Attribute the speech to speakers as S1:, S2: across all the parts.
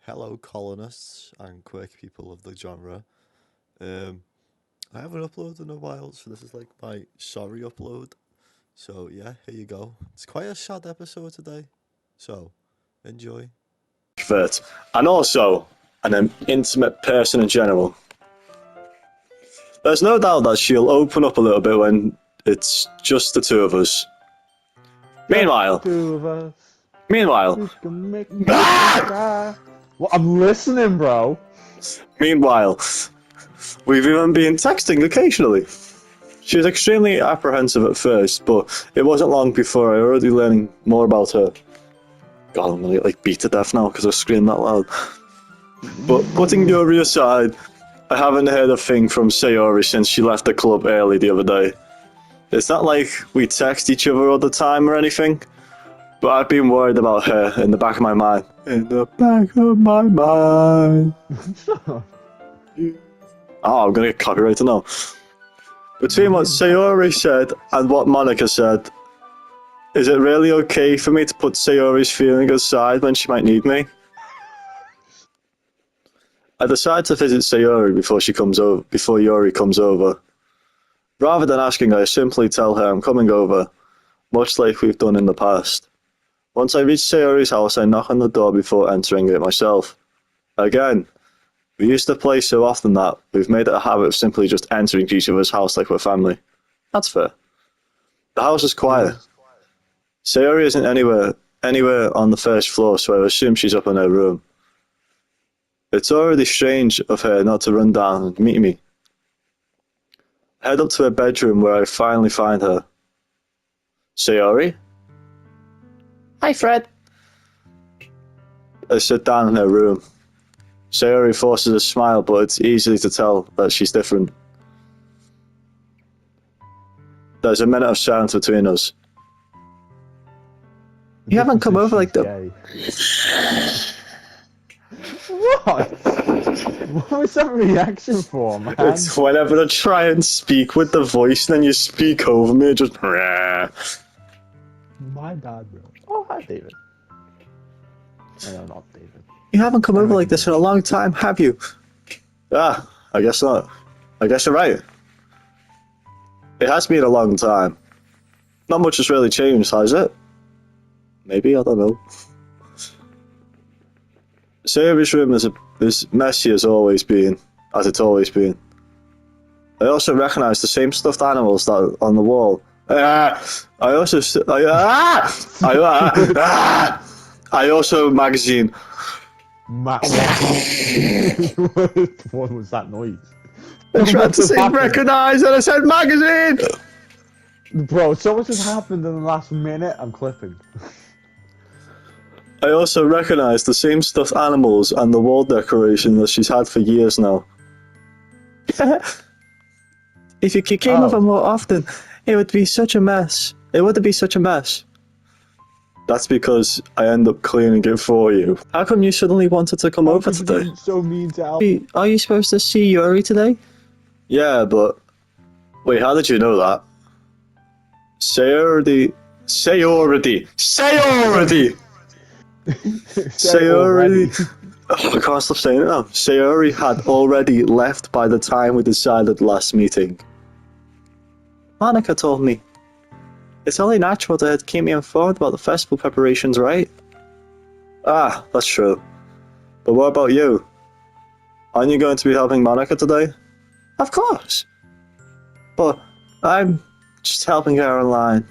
S1: Hello, colonists and quirky people of the genre. Um, I haven't uploaded in a while, so this is like my sorry upload. So yeah, here you go. It's quite a sad episode today, so enjoy.
S2: Expert, and also an intimate person in general. There's no doubt that she'll open up a little bit when it's just the two of us. Meanwhile,
S3: Two of us.
S2: meanwhile,
S3: We can make it cry. Well, I'm listening, bro.
S2: meanwhile, we've even been texting occasionally. She was extremely apprehensive at first, but it wasn't long before I already learning more about her. God, I'm gonna get like beat to death now because I screamed that loud. But putting Yuri aside, I haven't heard a thing from Sayori since she left the club early the other day. It's not like we text each other all the time or anything, but I've been worried about her in the back of my mind. In the back of my mind. Oh, I'm gonna get copyrighted now. Between what Sayori said and what Monica said, is it really okay for me to put Sayori's feeling aside when she might need me? I decide to visit Sayori before Yuri comes over. Rather than asking, I simply tell her I'm coming over, much like we've done in the past. Once I reach Sayori's house, I knock on the door before entering it myself. Again, we used to play so often that we've made it a habit of simply just entering each other's house like we're family. That's fair. The house is quiet. Sayori isn't anywhere on the first floor, so I assume she's up in her room. It's already strange of her not to run down and meet me. I head up to her bedroom where I finally find her. Sayori? Hi, Fred. I sit down in her room. Sayori forces a smile, but it's easy to tell that she's different. There's a minute of silence between us. You haven't come over like that.
S3: What? What was that reaction for, man?
S2: It's whenever I try and speak with the voice and then you speak over me, just...
S3: My bad, bro. Oh, hi, David. No, not David.
S2: You haven't come over like this in a long time, have you? Ah, I guess not. I guess you're right. It has been a long time. Not much has really changed, has it? Maybe, I don't know. Sayori's room is messy as it's always been. I also recognise the same stuffed animals that are on the wall. I also magazine.
S3: What was that noise?
S2: I tried to say recognise and I said magazine!
S3: Bro, so much has happened in the last minute. I'm clipping.
S2: I also recognise the same stuffed animals and the wall decoration that she's had for years now. If you came over more often, it would be such a mess. It wouldn't be such a mess. That's because I end up cleaning it for you. How come you suddenly wanted to come over today?
S3: So mean to Al.
S2: Are you supposed to see Yuri today? Yeah, but... Wait, how did you know that? Sayori... Oh, I can't stop saying it now. Sayori had already left by the time we decided last meeting. Monica told me. It's only natural to keep me informed about the festival preparations, right? Ah, that's true. But what about you? Aren't you going to be helping Monica today? Of course. But I'm just helping her online.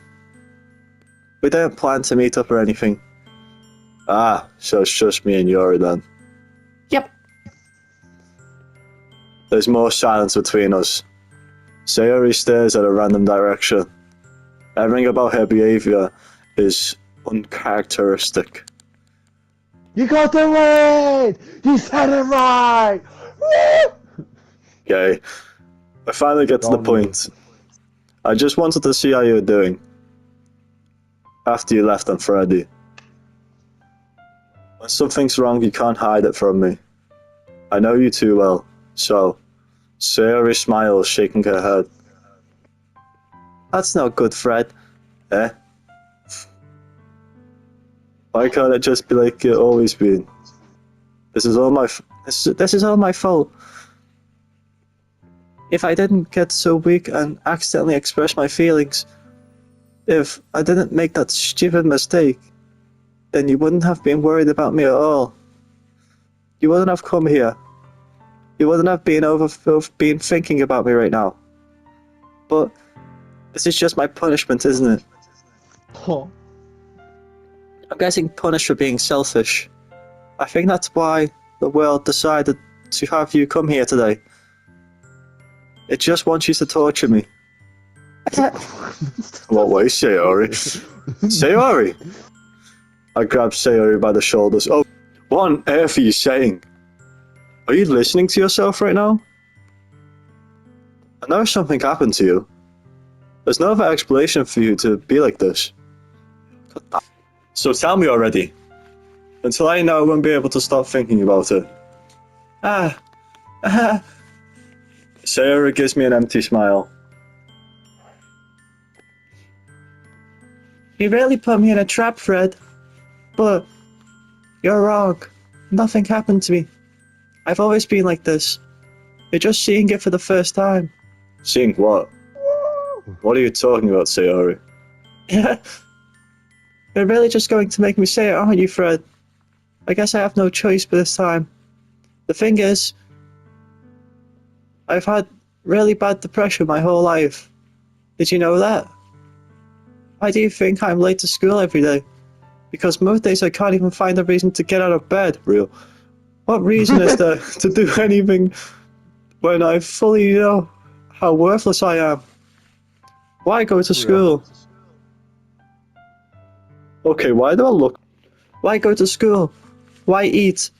S2: We don't plan to meet up or anything. Ah, so it's just me and Yuri then. Yep. There's more silence between us. Sayori stares at a random direction. Everything about her behaviour is uncharacteristic.
S3: You got the win! You said it right! Woo!
S2: Okay. I finally get to the point. I just wanted to see how you were doing. After you left on Friday. When something's wrong, you can't hide it from me. I know you too well, so... Sayori smiles, shaking her head. That's not good, Fred. Eh? Why can't it just be like it always been? This is all my this is all my fault. If I didn't get so weak and accidentally express my feelings, if I didn't make that stupid mistake, then you wouldn't have been worried about me at all. You wouldn't have come here. You wouldn't have been thinking about me right now. But this is just my punishment, isn't it?
S3: Oh,
S2: I'm getting punished for being selfish. I think that's why the world decided to have you come here today. It just wants you to torture me. What way, Sayori? Sayori! I grabbed Sayori by the shoulders. Oh, what on earth are you saying? Are you listening to yourself right now? I know something happened to you. There's no other explanation for you to be like this. So tell me already. Until I know, I won't be able to stop thinking about it. Sayori gives me an empty smile. You really put me in a trap, Fred. But you're wrong. Nothing happened to me. I've always been like this. You're just seeing it for the first time. Seeing what? What are you talking about, Sayori? You're really just going to make me say it, aren't you, Fred? I guess I have no choice but this time. The thing is, I've had really bad depression my whole life. Did you know that? Why do you think I'm late to school every day? Because most days I can't even find a reason to get out of bed. Real. What reason is there to do anything when I fully know how worthless I am? Why go to school? Okay, why do I look? Why go to school? Why eat?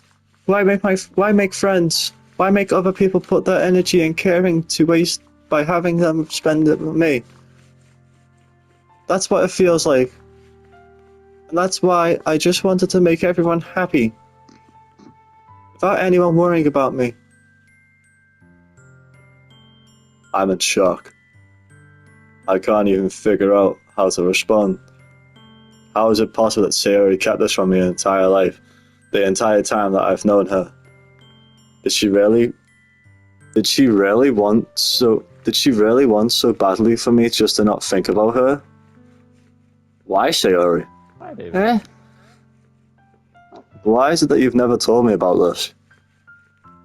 S2: Why make friends? Why make other people put their energy and caring to waste by having them spend it with me? That's what it feels like. And that's why I just wanted to make everyone happy. Without anyone worrying about me. I'm in shock. I can't even figure out how to respond. How is it possible that Sayori kept this from me her entire life? The entire time that I've known her? Did she really want so badly for me just to not think about her? Why, Sayori?
S3: hi, David.
S2: Why is it that you've never told me about this?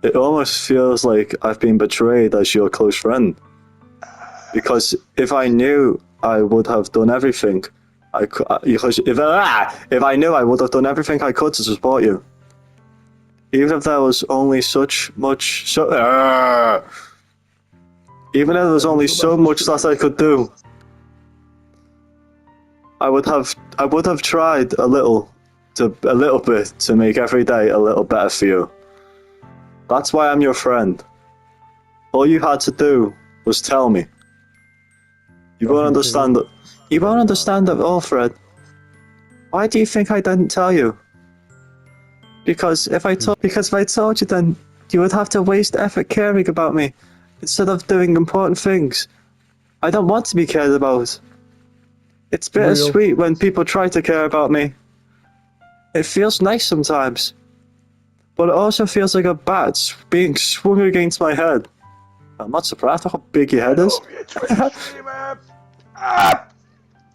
S2: It almost feels like I've been betrayed as your close friend. Because if I knew, I would have done everything I could. If I knew, I would have done everything I could to support you. Even if there was only even if there was only so much that I could do. I would have tried a little bit to make every day a little better for you. That's why I'm your friend. All you had to do was tell me. You won't understand that. You won't understand at all, Fred. Why do you think I didn't tell you? Because if I told you, then you would have to waste effort caring about me instead of doing important things. I don't want to be cared about. It's bittersweet when people try to care about me. It feels nice sometimes, but it also feels like a bat being swung against my head. I'm not surprised how big your head is.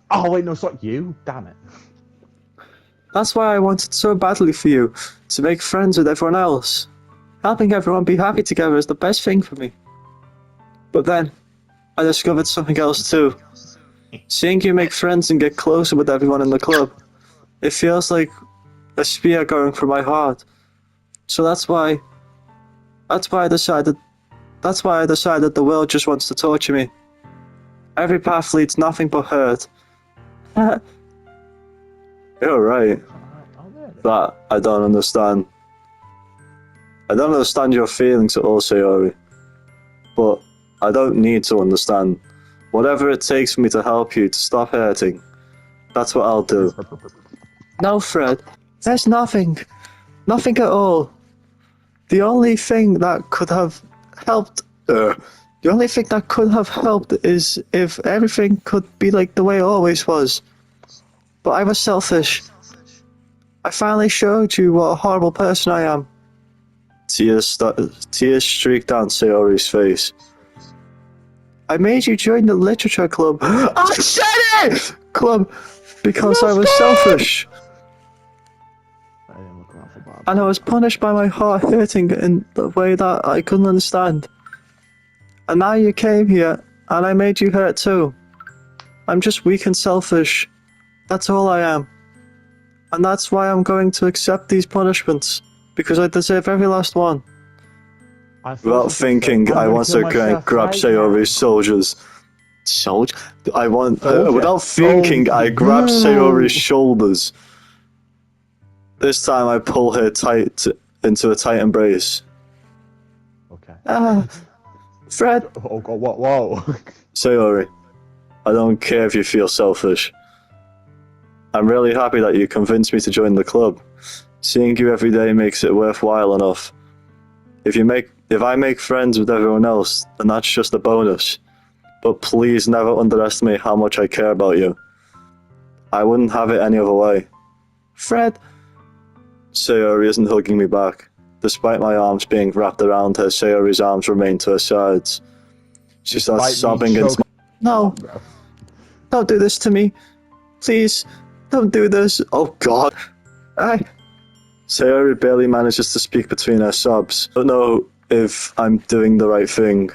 S3: Oh wait, no, it's not you. Damn it.
S2: That's why I wanted so badly for you, to make friends with everyone else. Helping everyone be happy together is the best thing for me. But then, I discovered something else too. Seeing you make friends and get closer with everyone in the club, it feels like a spear going through my heart. So that's why I decided the world just wants to torture me. Every path leads nothing but hurt. You're right. That I don't understand. I don't understand your feelings at all, Sayori. But I don't need to understand. Whatever it takes for me to help you to stop hurting, that's what I'll do. No, Fred. There's nothing. Nothing at all. The only thing that could have helped is if everything could be like the way it always was. But I was selfish. I finally showed you what a horrible person I am. Tears streaked down Sayori's face. I made you join the literature club. I said it! Club, because I was selfish.
S3: I didn't look around for Bob.
S2: And I was punished by my heart hurting in the way that I couldn't understand. And now you came here, and I made you hurt too. I'm just weak and selfish. That's all I am. And that's why I'm going to accept these punishments. Because I deserve every last one. Without thinking, I want to grab Sayori's shoulders. Without thinking, I grab Sayori's shoulders. This time I pull her tight into a tight embrace.
S3: Okay.
S2: Fred!
S3: Oh god, whoa.
S2: Sayori, I don't care if you feel selfish. I'm really happy that you convinced me to join the club. Seeing you every day makes it worthwhile enough. If I make friends with everyone else, then that's just a bonus. But please never underestimate how much I care about you. I wouldn't have it any other way. Fred! Sayori isn't hugging me back. Despite my arms being wrapped around her, Sayori's arms remain to her sides. She starts sobbing into No! Don't do this to me. Please, don't do this. Oh god. Sayori barely manages to speak between her sobs. I don't know if I'm doing the right thing,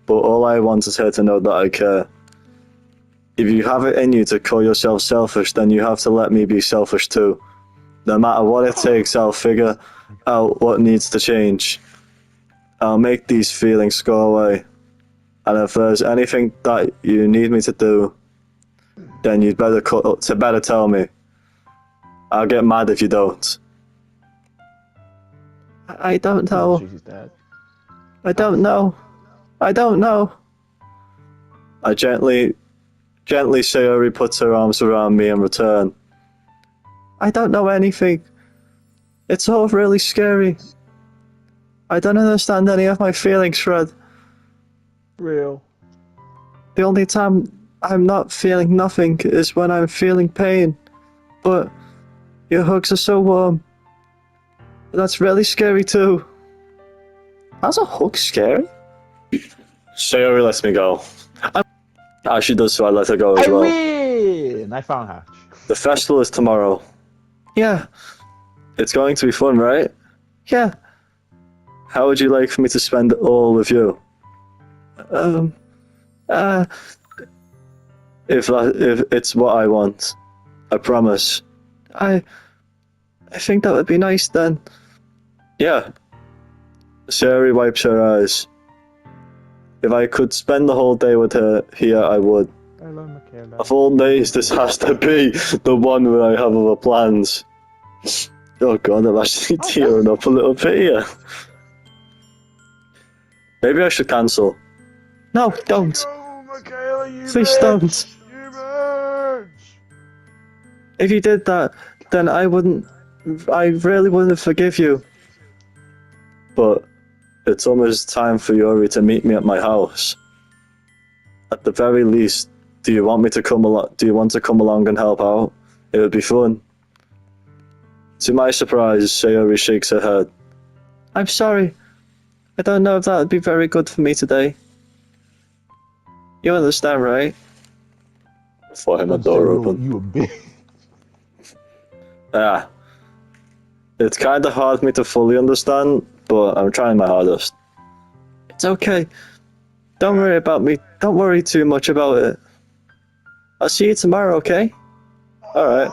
S2: but all I want is her to know that I care. If you have it in you to call yourself selfish, then you have to let me be selfish too. No matter what it takes, I'll figure out what needs to change. I'll make these feelings go away. And if there's anything that you need me to do, then you'd better tell me. I'll get mad if you don't. I don't know.
S3: She's dead.
S2: I don't know. I don't know. I gently Sayori puts her arms around me in return. I don't know anything. It's all really scary. I don't understand any of my feelings, Fred.
S3: Real.
S2: The only time I'm not feeling nothing is when I'm feeling pain. But your hugs are so warm. That's really scary too. How's a hug scary? Sayori lets me go. As she does so, I let her go as well.
S3: win! I found Hatch.
S2: The festival is tomorrow. Yeah. It's going to be fun, right? Yeah. How would you like for me to spend it all with you? If it's what I want, I promise. I think that would be nice then. Yeah. Sayori wipes her eyes. If I could spend the whole day with her here, I would.
S3: Hello, Michaela.
S2: Of all days, this has to be the one where I have other plans. Oh god, I'm actually tearing up a little bit here. Maybe I should cancel. No, don't.
S3: Oh, Michaela, you
S2: Please don't.
S3: You bitch!
S2: If you did that, then I really wouldn't forgive you. But it's almost time for Yuri to meet me at my house. At the very least, do you want to come along and help out? It would be fun. To my surprise, Sayori shakes her head. I'm sorry. I don't know if that would be very good for me today. You understand, right? For him, a door open.
S3: You a bitch.
S2: Yeah. It's kind of hard for me to fully understand, but I'm trying my hardest. It's okay. Don't worry about me. Don't worry too much about it. I'll see you tomorrow, okay? Alright.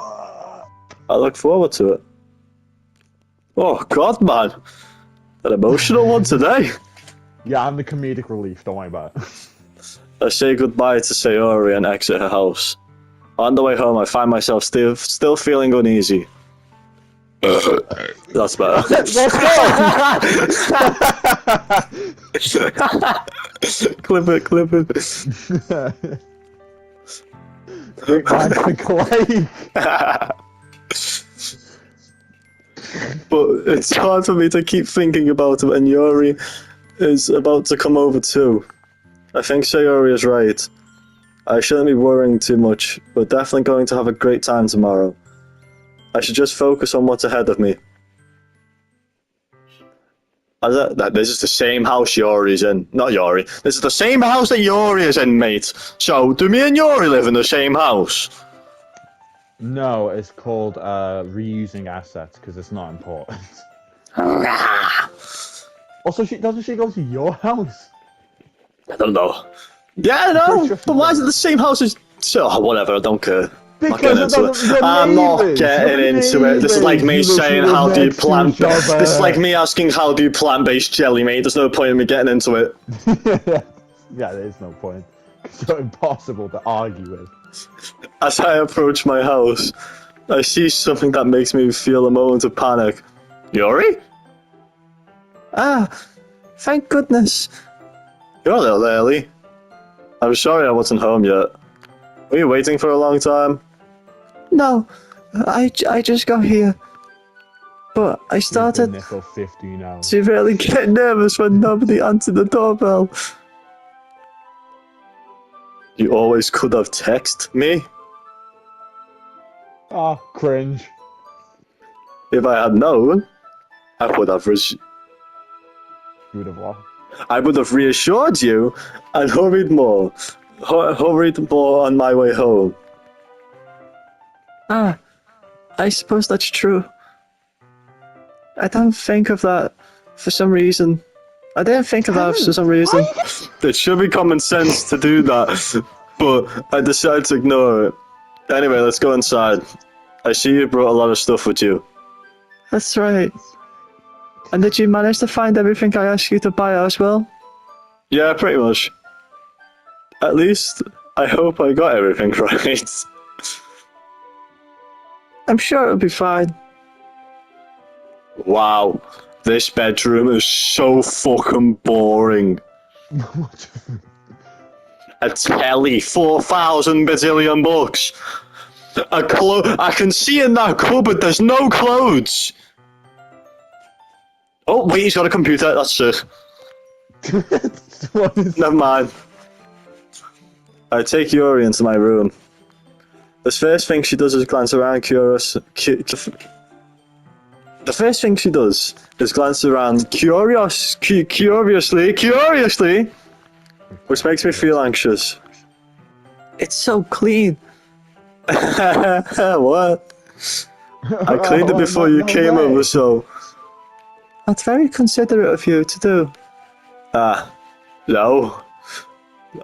S2: I look forward to it. Oh, God, man. An emotional one today.
S3: Yeah, I'm the comedic relief. Don't worry about it.
S2: I say goodbye to Sayori and exit her house. On the way home, I find myself still feeling uneasy. That's better.
S3: Let's go!
S2: Clip it.
S3: Bring back the clay.
S2: But it's hard for me to keep thinking about it, and Yuri is about to come over too. I think Sayori is right. I shouldn't be worrying too much. We're definitely going to have a great time tomorrow. I should just focus on what's ahead of me. This is the same house Yori's in. Not Yori. This is the same house that Yori is in, mate. So, do me and Yori live in the same house?
S3: No, it's called reusing assets because it's not important. Also, doesn't she go to your house?
S2: I don't know. Yeah, I know. But why is it the same house as... So, whatever, I don't care.
S3: Because
S2: I'm not getting into it. This is like me saying, how do you plant... This is like me asking, how do you plant-based jelly, mate? There's no point in me getting into it.
S3: Yeah, there is no point. It's so impossible to argue with.
S2: As I approach my house, I see something that makes me feel a moment of panic. Yori? Ah, thank goodness. You're a little early. I'm sorry I wasn't home yet. Were you waiting for a long time? No, I just got here. But I started
S3: Nickel 50 now.
S2: to really get nervous when nobody answered the doorbell. You always could have texted me.
S3: Ah, cringe.
S2: If I had known, I would have
S3: You would have what?
S2: I would have reassured you and hurried more on my way home. Ah, I suppose that's true. I don't think of that for some reason. I didn't think of that for some reason. It should be common sense to do that, but I decided to ignore it. Anyway, let's go inside. I see you brought a lot of stuff with you. That's right. And did you manage to find everything I asked you to buy as well? Yeah, pretty much. At least, I hope I got everything right. I'm sure it'll be fine. Wow, this bedroom is so fucking boring. A telly, 4,000 bazillion bucks. I can see in that cupboard there's no clothes. Oh, wait, he's got a computer, that's it. Never mind. I take Yuri into my room. The first thing she does is glance around curiously, which makes me feel anxious. It's so clean. What? I cleaned it before you came over, so... That's very considerate of you to do. No.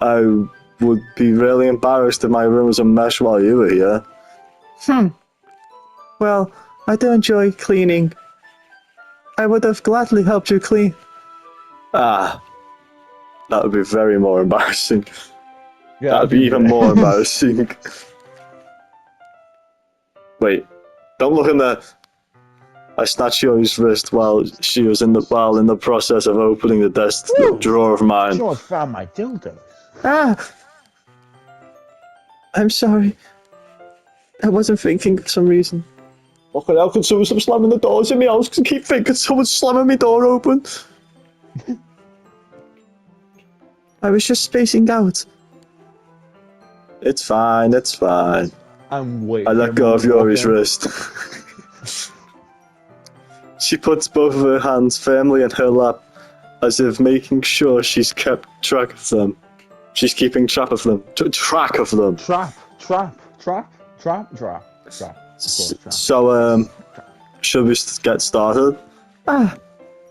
S2: I would be really embarrassed if my room was a mess while you were here. Well, I do enjoy cleaning. I would have gladly helped you clean. That would be very more embarrassing.
S3: Yeah,
S2: That'd be even more embarrassing. Wait, don't look in there. I snatched Yuri's wrist while she was in the process of opening the desk drawer of mine.
S3: Sure, found my dildos.
S2: I'm sorry. I wasn't thinking for some reason. Okay, how can someone stop slamming the doors in my house? Because I keep thinking someone's slamming my door open. I was just spacing out. It's fine, it's fine.
S3: I'm waiting.
S2: I let go of Yuri's wrist. She puts both of her hands firmly in her lap, as if making sure she's kept track of them. She's keeping track of them. Track of them.
S3: Trap.
S2: So, should we get started?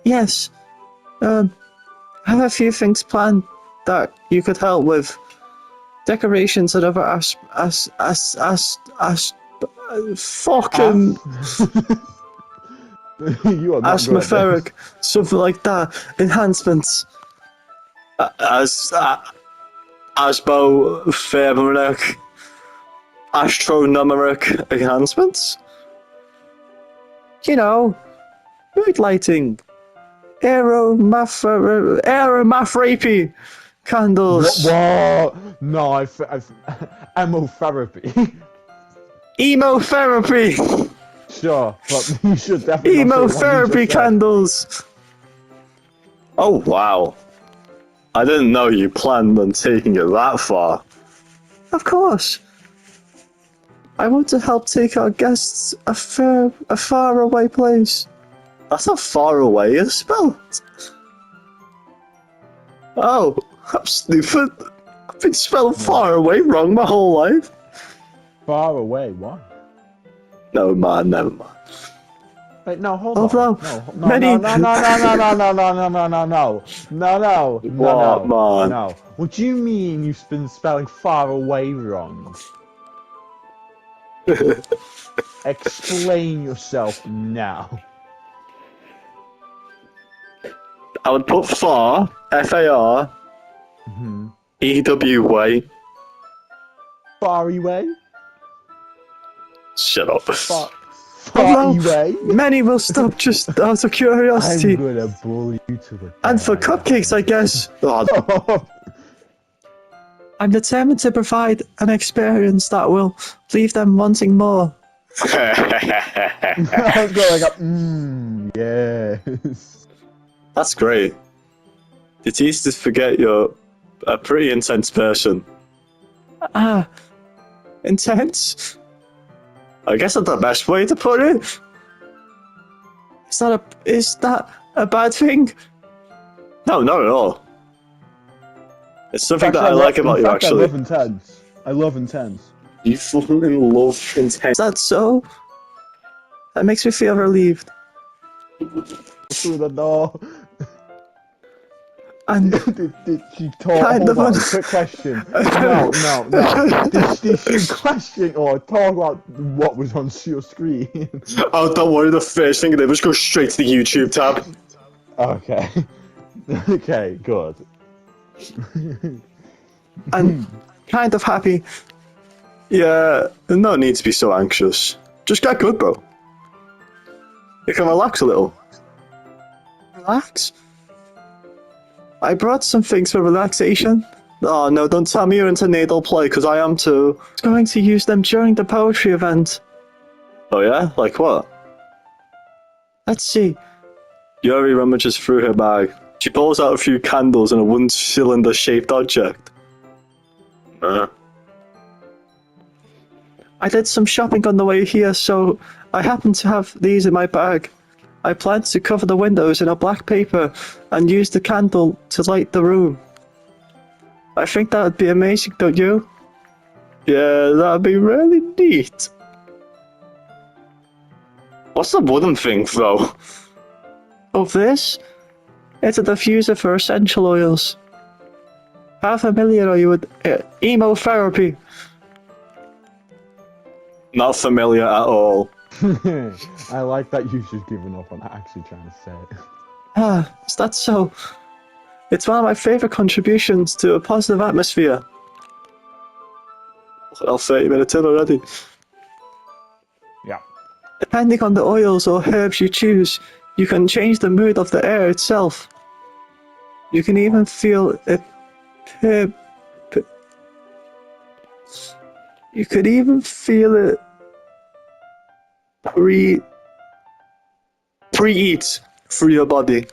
S2: Yes. I have a few things planned that you could help with. Decorations and other fucking
S3: You are not
S2: atmospheric, something like that. Enhancements. Astronomeric enhancements. You know, mood lighting, aromatherapy candles.
S3: What? No, I've emotherapy.
S2: Emotherapy.
S3: Sure, but you should definitely.
S2: Emotherapy candles. Oh wow! I didn't know you planned on taking it that far. Of course. I want to help take our guests a faraway place. That's how far away is spelled. Oh, I'm stupid. I've been spelled far away wrong my whole life.
S3: Far away, what?
S2: Never mind, never mind.
S3: Wait, no, hold
S2: Although,
S3: on. No,
S2: many... What, man?
S3: no. What do you mean you've been spelling far away wrong? Explain yourself now.
S2: I would put far, F-A-R, E-W-Y.
S3: Far away?
S2: Shut up.
S3: Far
S2: Although,
S3: away?
S2: many will stop just out of curiosity.
S3: I'm gonna bully you to the
S2: And for cupcakes, I guess. Oh, I'm determined to provide an experience that will leave them wanting more.
S3: I was going like, yes.
S2: That's great. It's easy to forget you're a pretty intense person. Ah, intense? I guess that's the best way to put it. Is that a bad thing? No, not at all. It's something that I like about you, actually.
S3: I love intense. I love intense.
S2: You fucking love intense. Is that so? That makes me feel relieved.
S3: Through the door.
S2: And
S3: did she talk?
S2: kind
S3: Hold
S2: of
S3: on, quick question. No. Did she question or talk about what was on your screen?
S2: Oh, don't worry. The first thing I did was go straight to the YouTube tab.
S3: Okay. Okay, good.
S2: And kind of happy. Yeah, no need to be so anxious. Just get good, bro. You can relax a little. Relax? I brought some things for relaxation. Oh no, don't tell me you're into needle play, because I am too. I was going to use them during the poetry event. Oh yeah? Like what? Let's see. Yuri rummages through her bag. She pulls out a few candles and a one cylinder shaped object. I did some shopping on the way here, so I happen to have these in my bag. I planned to cover the windows in a black paper and use the candle to light the room. I think that would be amazing, don't you? Yeah, that would be really neat. What's the wooden thing, though? Oh, this? It's a diffuser for essential oils. How familiar are you with emotherapy? Not familiar at all.
S3: I like that you've just given up on actually trying to say it.
S2: Ah, is that so? It's one of my favourite contributions to a positive atmosphere. Well, 30 minutes in already.
S3: Yeah.
S2: Depending on the oils or herbs you choose, you can change the mood of the air itself. You can even feel it. You could even feel it preheat through your body.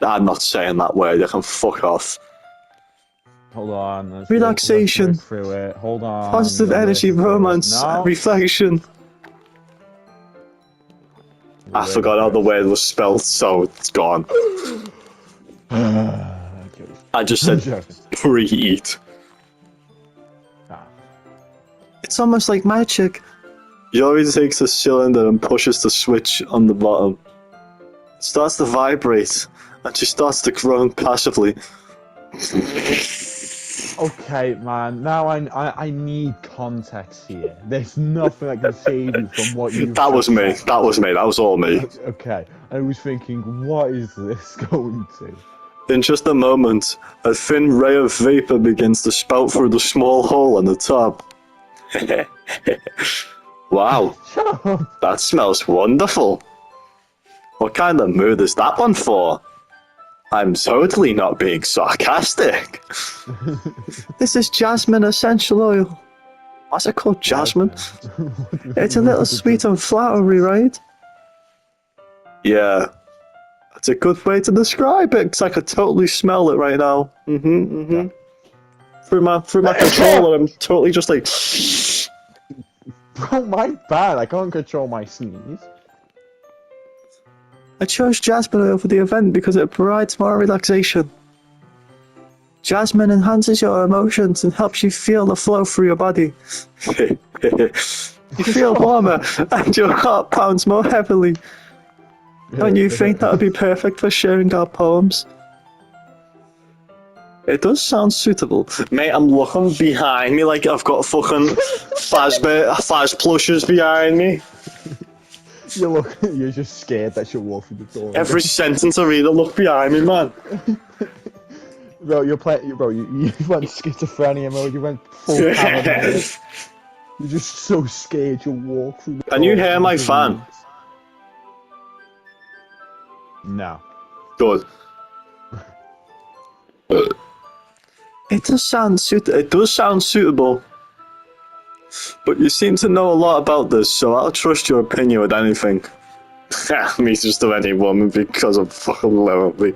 S2: I'm not saying that word. I can fuck off.
S3: Hold on. Let's
S2: Relaxation.
S3: work through it. Hold on.
S2: Positive energy, romance,
S3: No.
S2: reflection. I forgot how the word was spelled, so it's gone.
S3: Okay.
S2: I just said preheat.
S3: Ah.
S2: It's almost like magic. Yori takes the cylinder and pushes the switch on the bottom. It starts to vibrate, and she starts to groan passively.
S3: Okay, man. Now I need context here. There's nothing that can save you from what you.
S2: That was me. That was me. That was all me.
S3: Okay. I was thinking, what is this going to?
S2: In just a moment, a thin ray of vapor begins to spout through the small hole on the top. Wow,
S3: Shut up.
S2: that smells wonderful. What kind of mood is that one for? I'm totally not being sarcastic. This is jasmine essential oil. What's it called, jasmine? It's a little sweet and flowery, right? Yeah. That's a good way to describe it, because I could totally smell it right now. Through my controller, I'm totally just like...
S3: Bro, mine's bad. I can't control my sneeze.
S2: I chose jasmine oil for the event because it provides more relaxation. Jasmine enhances your emotions and helps you feel the flow through your body. You feel warmer and your heart pounds more heavily. Don't you think that would be perfect for sharing our poems? It does sound suitable. Mate, I'm looking behind me like I've got fucking Faz plushes behind me.
S3: You're just scared that she'll walk through the door.
S2: Every sentence I read, I look behind me, man.
S3: Bro, you went schizophrenia mode, you went full paranoid. You're just so scared you'll walk through the door.
S2: Can you hear my fan?
S3: No.
S2: Good. It does sound suitable. But you seem to know a lot about this, so I'll trust your opinion with anything. Me just to any woman because I'm fucking lonely.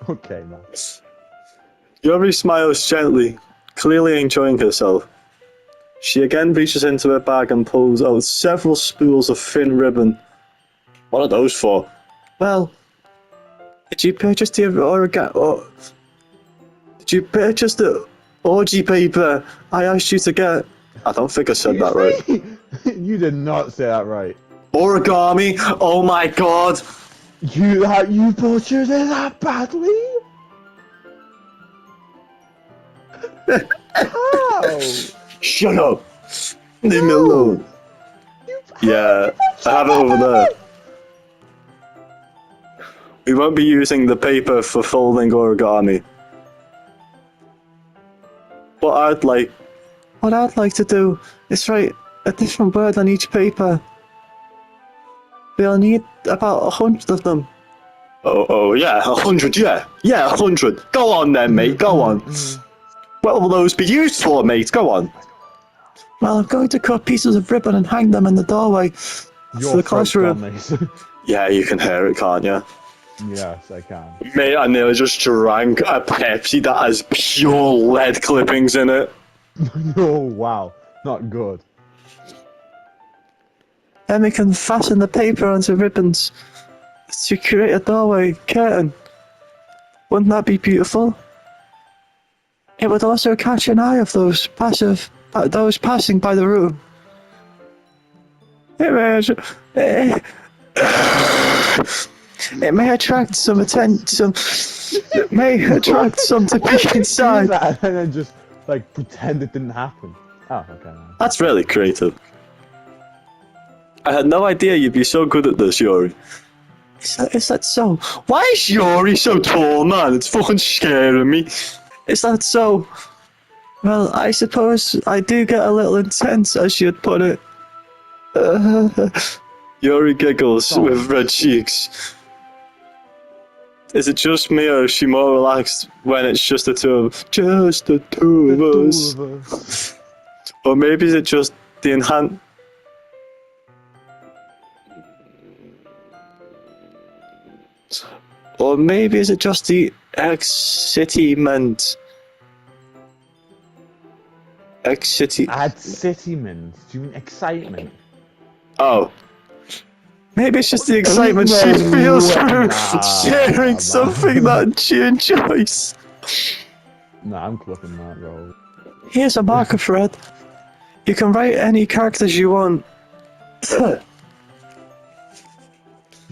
S3: Okay, man.
S2: Yuri smiles gently, clearly enjoying herself. She again reaches into her bag and pulls out several spools of thin ribbon. What are those for? Well, did you purchase the orgy paper I asked you to get? I don't think I said that right.
S3: You did not say that right.
S2: Origami? Oh my god!
S3: You butchered it that badly? How?
S2: Shut up! Leave me alone. Yeah, I have it over there. We won't be using the paper for folding origami. What I'd like to do is write a different word on each paper. We'll need about 100 of them. Oh yeah, 100, yeah, 100. Go on then, mate, go on. What will those be used for, mate? Go on. Well, I'm going to cut pieces of ribbon and hang them in the doorway for the classroom. Yeah, you can hear it, can't you?
S3: Yes, I can.
S2: Mate, I nearly just drank a Pepsi that has pure lead clippings in it.
S3: Oh, wow. Not good.
S2: Then we can fasten the paper onto ribbons to create a doorway curtain. Wouldn't that be beautiful? It would also catch an eye of those passing by the room. It may attract some attention. It may attract some to peek inside.
S3: And then just like pretend it didn't happen. Oh, okay.
S2: That's really creative. I had no idea you'd be so good at this, Yuri. Is that so? Why is Yuri so tall, man? It's fucking scaring me. Is that so? Well, I suppose I do get a little intense, as you'd put it. Yuri giggles with red cheeks. Is it just me, or is she more relaxed when it's just the two of us? Or maybe is it just the enhanced... Or maybe is it just the excitement?
S3: Excitement? Do you mean excitement?
S2: Oh. Maybe it's just the excitement she feels for sharing something that she enjoys.
S3: Nah, I'm clipping that, bro.
S2: Here's a marker thread. You can write any characters you want.
S3: You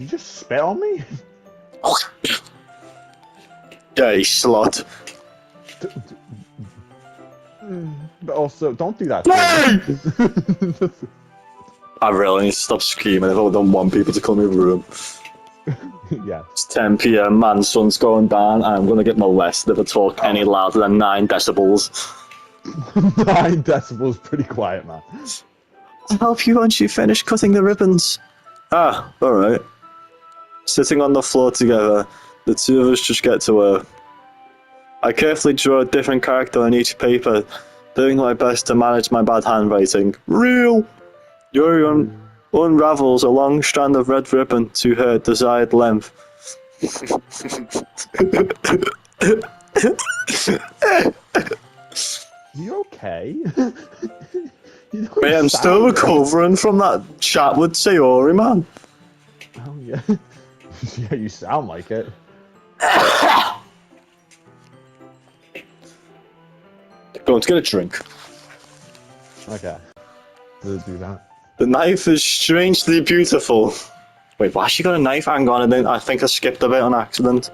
S3: just spit on me?
S2: Dirty slut.
S3: But also, don't do that.
S2: I really need to stop screaming if I don't want people to come in the room.
S3: Yeah.
S2: It's 10 PM, man, sun's going down, and I'm gonna get molested if I talk any louder than 9 decibels.
S3: 9 decibels, pretty quiet, man.
S2: I'll help you once you finish cutting the ribbons. Ah, alright. Sitting on the floor together, the two of us just get to work. I carefully draw a different character on each paper, doing my best to manage my bad handwriting. Real! Yuri unravels a long strand of red ribbon to her desired length.
S3: You okay?
S2: Mate, I'm still recovering from that chat with Sayori, man.
S3: Oh Yeah. Yeah, you sound like it.
S2: Go on, let's get a drink.
S3: Okay. Let's do that.
S2: The knife is strangely beautiful. Wait, why she got a knife? Hang on, I think I skipped a bit on accident.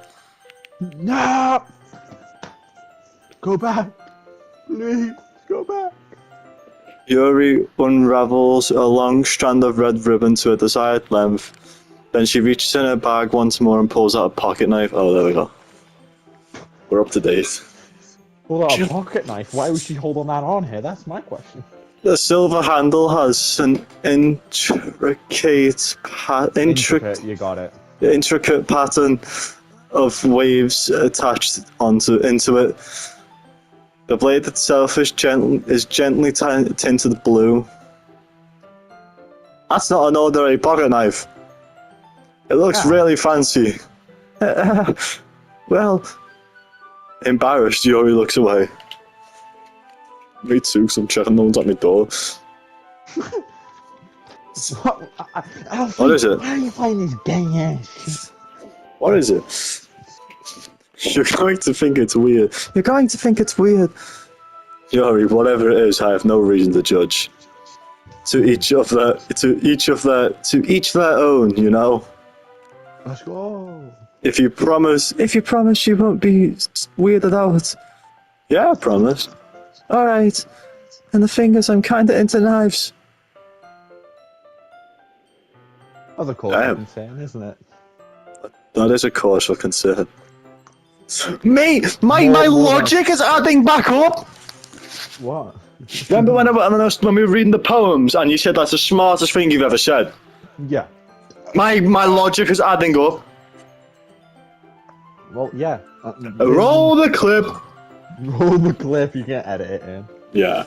S3: No! Go back! Please, go back!
S2: Yuri unravels a long strand of red ribbon to a desired length. Then she reaches in her bag once more and pulls out a pocket knife. Oh, there we go. We're up to date.
S3: Pull out a pocket knife. Why was she holding that on here? That's my question.
S2: The silver handle has an intricate
S3: You got it.
S2: pattern of waves attached into it. The blade itself is gently tinted blue. That's not an ordinary pocket knife. It looks really fancy. Well, embarrassed, Yuri looks away. Me too, because I'm checking no one's at my door. What is it?
S3: Why are you playing this gay ass shit?
S2: What is it? You're going to think it's weird. You're going to think it's weird. Yuri, whatever it is, I have no reason to judge. To each their own, you know?
S3: Let's go.
S2: If you promise you won't be weirded out. Yeah, I promise. Alright. And the thing is, I'm kinda into knives.
S3: That's a cool concern, isn't it?
S2: That is a cause for concern. Me! My logic is adding back up!
S3: What?
S2: Remember when we were reading the poems and you said that's the smartest thing you've ever said?
S3: Yeah.
S2: My logic is adding up.
S3: Well, yeah.
S2: Roll the clip!
S3: Roll the clip, you can edit it in.
S2: Yeah.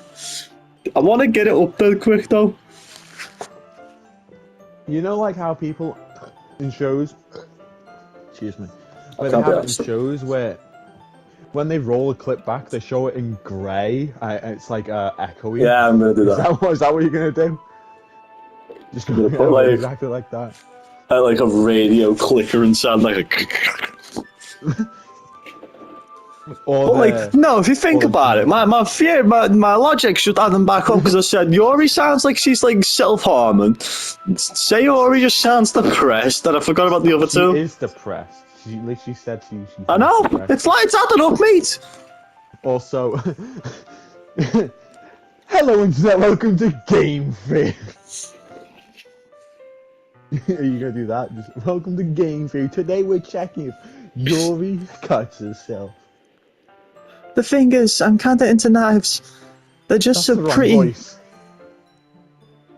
S2: I want to get it up there quick though.
S3: You know, like how people in shows, excuse me, where they have it in shows where when they roll a clip back, they show it in grey. It's like echoey.
S2: Yeah, I'm gonna do that.
S3: Is that what you're gonna do? Just gonna
S2: put like
S3: exactly like that.
S2: Like a radio clicker and sound like a. But like, no, if you think about it, my logic should add them back up because I said Yuri sounds like she's like self-harming. Sayori just sounds depressed, and I forgot about the other two.
S3: She is depressed. She literally said she
S2: I know,
S3: depressed.
S2: it's adding up, mate.
S3: Also, hello internet, welcome to Game Fair. Are you gonna do that? Just welcome to Game Fair. Today we're checking if Yuri cuts herself.
S2: The thing is, I'm kinda into knives. They're just
S3: That's
S2: so
S3: the wrong
S2: pretty.
S3: voice.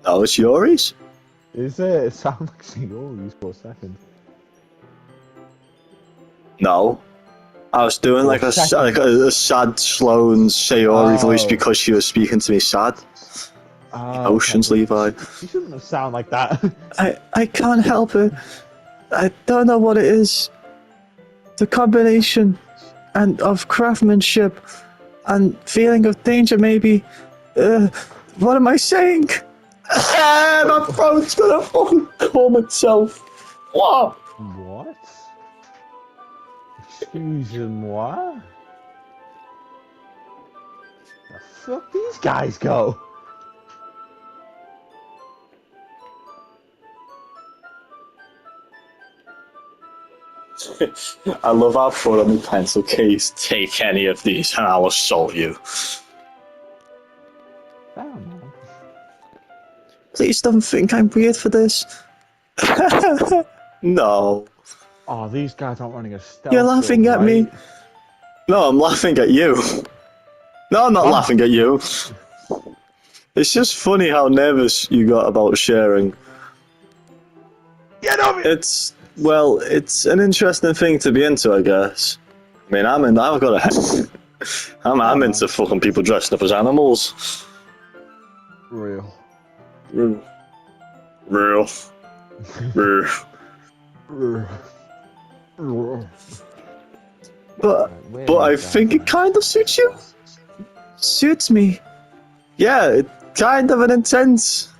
S2: No, it's Yuri's.
S3: Is it? It sounds like Yuri's for a second.
S2: No. I was doing like a sad, slow and Sayori voice because she was speaking to me sad. Emotions,
S3: okay.
S2: Levi.
S3: You shouldn't sound like that.
S2: I can't help it. I don't know what it is. The combination of craftsmanship and feeling of danger, maybe. What am I saying? My throat's gonna fucking calm itself. What?
S3: What? Excuse-moi? The fuck these guys go?
S2: I love how put on the pencil case. Take any of these and I'll assault you.
S3: I don't know.
S2: Please don't think I'm weird for this. No.
S3: Oh, these guys aren't running a stealth.
S2: You're laughing at me. No, I'm laughing at you. No, I'm not laughing at you. It's just funny how nervous you got about sharing.
S3: Get over it!
S2: It's an interesting thing to be into, I guess. I mean, I'm into fucking people dressed up as animals.
S3: Real.
S2: But I think it kind of suits you. Suits me. Yeah, it's kind of an intense.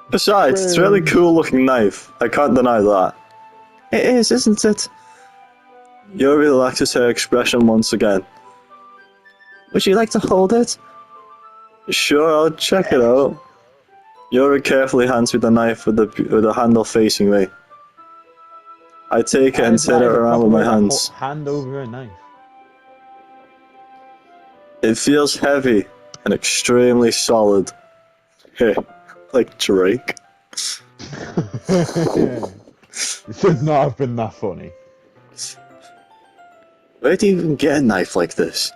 S2: Besides, it's a really cool looking knife. I can't deny that. It is, isn't it? Yuri relaxes her expression once again. Would you like to hold it? Sure, I'll check it out. Yuri carefully hands me the knife with the handle facing me. I take it and turn it around with my hands.
S3: Hand over a knife.
S2: It feels heavy and extremely solid. Like Drake.
S3: It should not have been that funny.
S2: Where do you even get a knife like this?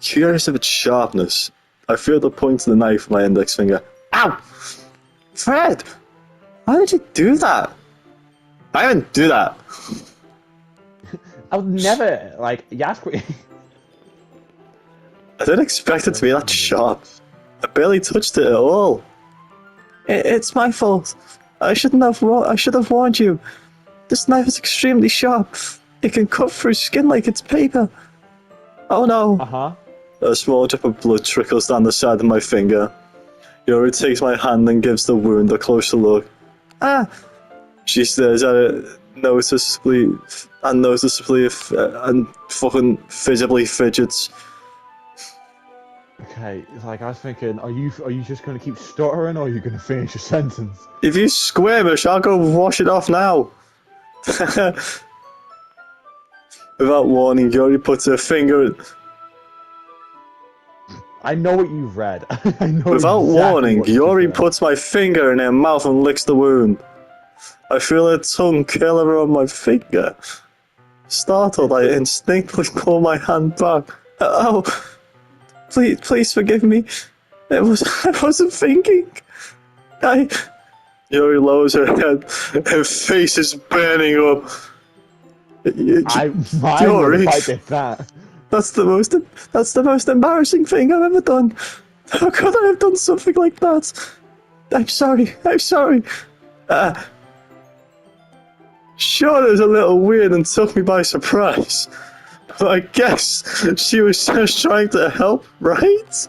S2: Curious of its sharpness, I feel the point of the knife with my index finger. Ow! Fred! Why did you do that? I didn't do that.
S3: I would never, like, Yasquith.
S2: I didn't expect it to be that sharp. I barely touched it at all. It's my fault. I should have warned you. This knife is extremely sharp. It can cut through skin like it's paper. Oh no.
S3: Uh-huh.
S2: A small drip of blood trickles down the side of my finger. Yuri takes my hand and gives the wound a closer look. Ah! She stares at it noticeably and fucking visibly fidgets.
S3: Okay, like I was thinking, are you just gonna keep stuttering or are you gonna finish your sentence?
S2: If you squirmish, I'll go wash it off now. Without warning, Yuri puts her finger.
S3: I know what you've read. I know.
S2: Without
S3: exactly
S2: warning,
S3: what you've
S2: Yuri
S3: read.
S2: puts my finger in her mouth and licks the wound. I feel her tongue curl around my finger. Startled, I instinctively pull my hand back. Oh, please forgive me. I wasn't thinking. Yuri lowers her head. Her face is burning up.
S3: Yuri, I did that.
S2: That's the most embarrassing thing I've ever done. How could I have done something like that? I'm sorry. Sure, it was a little weird and took me by surprise. But I guess she was just trying to help, right?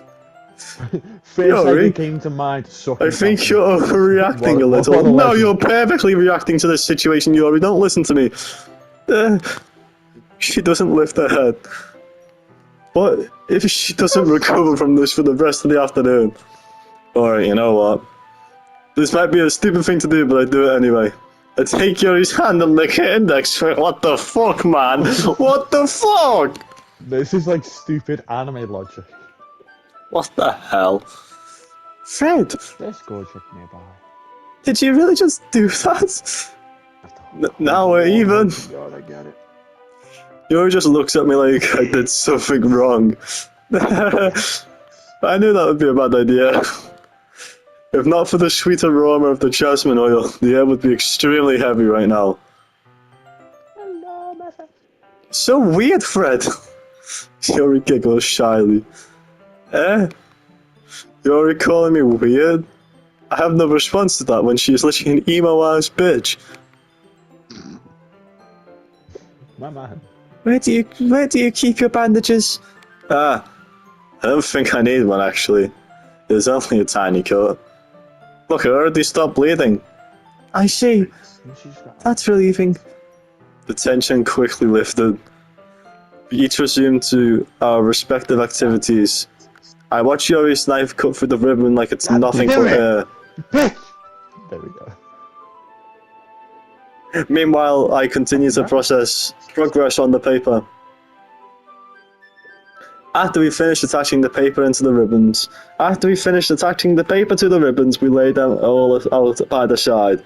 S3: First thing that came to mind,
S2: I think you're overreacting a little. No, you're perfectly reacting to this situation, Yuri. Don't listen to me. She doesn't lift her head. What if she doesn't recover from this for the rest of the afternoon? Alright, you know what? This might be a stupid thing to do, but I do it anyway. I take Yuri's hand and lick her index. What the fuck, man? What the fuck?
S3: This is like stupid anime logic.
S2: What the hell? Fred!
S3: There's Gorgic nearby.
S2: Did you really just do that? Now we're even.
S3: God, I get it.
S2: Yuri just looks at me like I did something wrong. I knew that would be a bad idea. If not for the sweet aroma of the jasmine oil, the air would be extremely heavy right now.
S3: Hello, my friend.
S2: So weird, Fred. Yuri giggles shyly. Yuri calling me weird? I have no response to that when she is literally an emo-ass bitch.
S3: My man.
S2: Where do you keep your bandages? I don't think I need one actually. There's only a tiny cut. Look, I already stopped bleeding. I see. That's relieving. The tension quickly lifted. We each resumed to our respective activities. I watch Yuri's knife cut through the ribbon like it's nothing but air.
S3: There we go.
S2: Meanwhile, I continue to progress on the paper. After we finished attaching the paper to the ribbons, we lay them all out by the side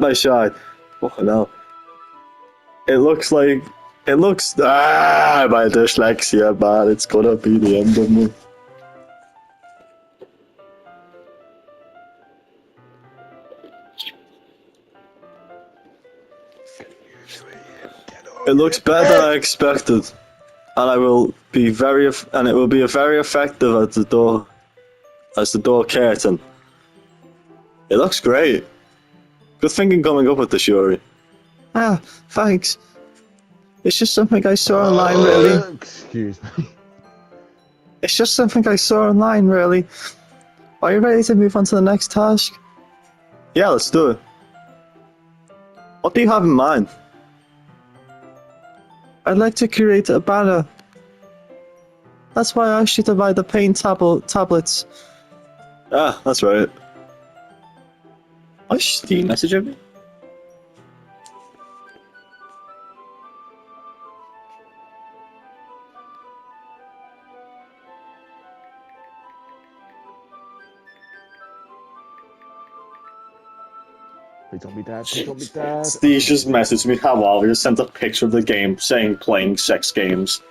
S2: by side. Oh no. It looks my dyslexia, man, it's gonna be the end of me. It looks better than I expected, and it will be very effective as the door curtain. It looks great. Good thinking coming up with this, Yuri. Ah, thanks. It's just something I saw online, really.
S3: Excuse me.
S2: It's just something I saw online, really. Are you ready to move on to the next task? Yeah, let's do it. What do you have in mind? I'd like to create a banner. That's why I asked you to buy the paint tablets. Ah, that's right. Oh, Steam message me?
S3: Please don't be dead. Please don't be dead.
S2: Steve just messaged me. How are we? Just sent a picture of the game saying playing sex games.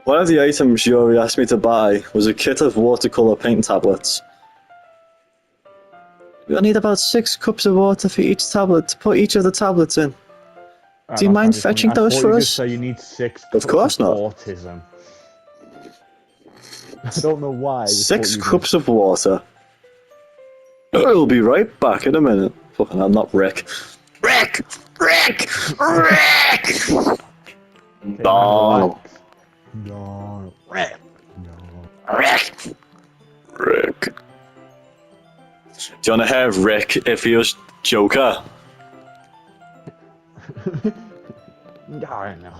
S2: One of the items Yuri asked me to buy was a kit of watercolor paint tablets. We'll need about 6 cups of water for each tablet to put each of the tablets in. Do you mind fetching those for us?
S3: So you need 6
S2: Of course not.
S3: autism. I don't know why.
S2: 6 cups of water. I'll be right back in a minute. Fucking hell, not Rick. Rick! Rick! Rick! No.
S3: No. Rick. No.
S2: Rick! Rick. Do you want to hear Rick if he was Joker?
S3: I know.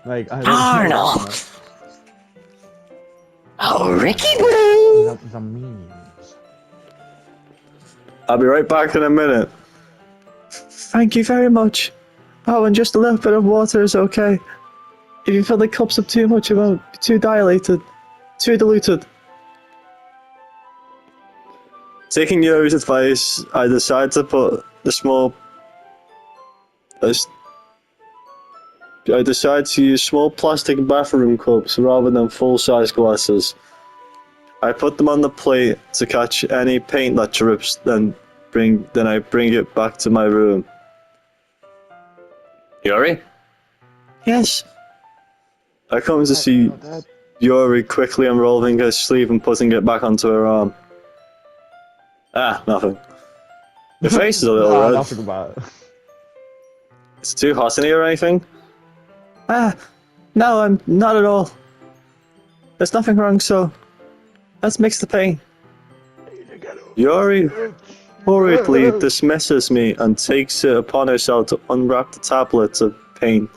S3: Like,
S2: I know. Oh, Ricky Boo!
S3: The memes.
S2: I'll be right back in a minute. Thank you very much. Oh, and just a little bit of water is okay. If you fill the cups up too much, it won't be too dilated. Too diluted. Taking Yuri's advice, I decided to put the small... I decided to use small plastic bathroom cups rather than full-size glasses. I put them on the plate to catch any paint that drips, then I bring it back to my room. Yuri? Yes. I come to see Yuri quickly unrolling her sleeve and putting it back onto her arm. Ah, nothing. Your face is a little red.
S3: Nothing about it.
S2: Is it too hot in here or anything? Ah, no, I'm not at all. There's nothing wrong, so let's mix the paint. Yuri hurriedly dismisses me and takes it upon herself to unwrap the tablets of paint,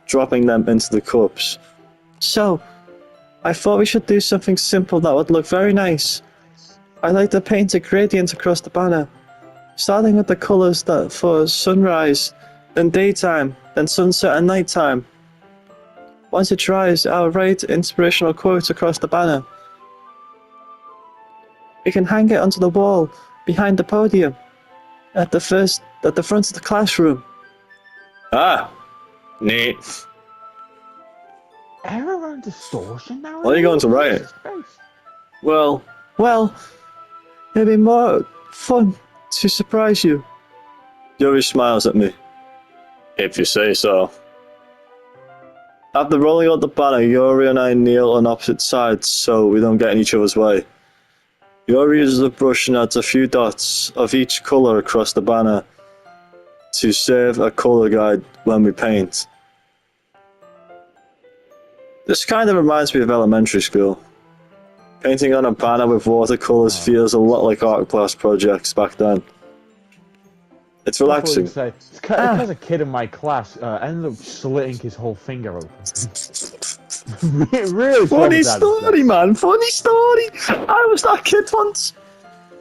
S2: dropping them into the cups. So, I thought we should do something simple that would look very nice. I'd like to paint a gradient across the banner, starting with the colours that for sunrise, then daytime, then sunset and nighttime. Once it dries, I'll write inspirational quotes across the banner. We can hang it onto the wall behind the podium at the front of the classroom. Ah, neat.
S3: Error and distortion now.
S2: What are you going to write? Well, it'll be more fun to surprise you. Yuri smiles at me. If you say so. After rolling out the banner, Yuri and I kneel on opposite sides so we don't get in each other's way. Yuri uses a brush and adds a few dots of each colour across the banner to serve a colour guide when we paint. This kind of reminds me of elementary school. Painting on a banner with watercolours feels a lot like art class projects back then. It's relaxing.
S3: Because a kid in my class ended up slitting his whole finger open. Really
S2: funny story, man. Funny story. I was that kid once.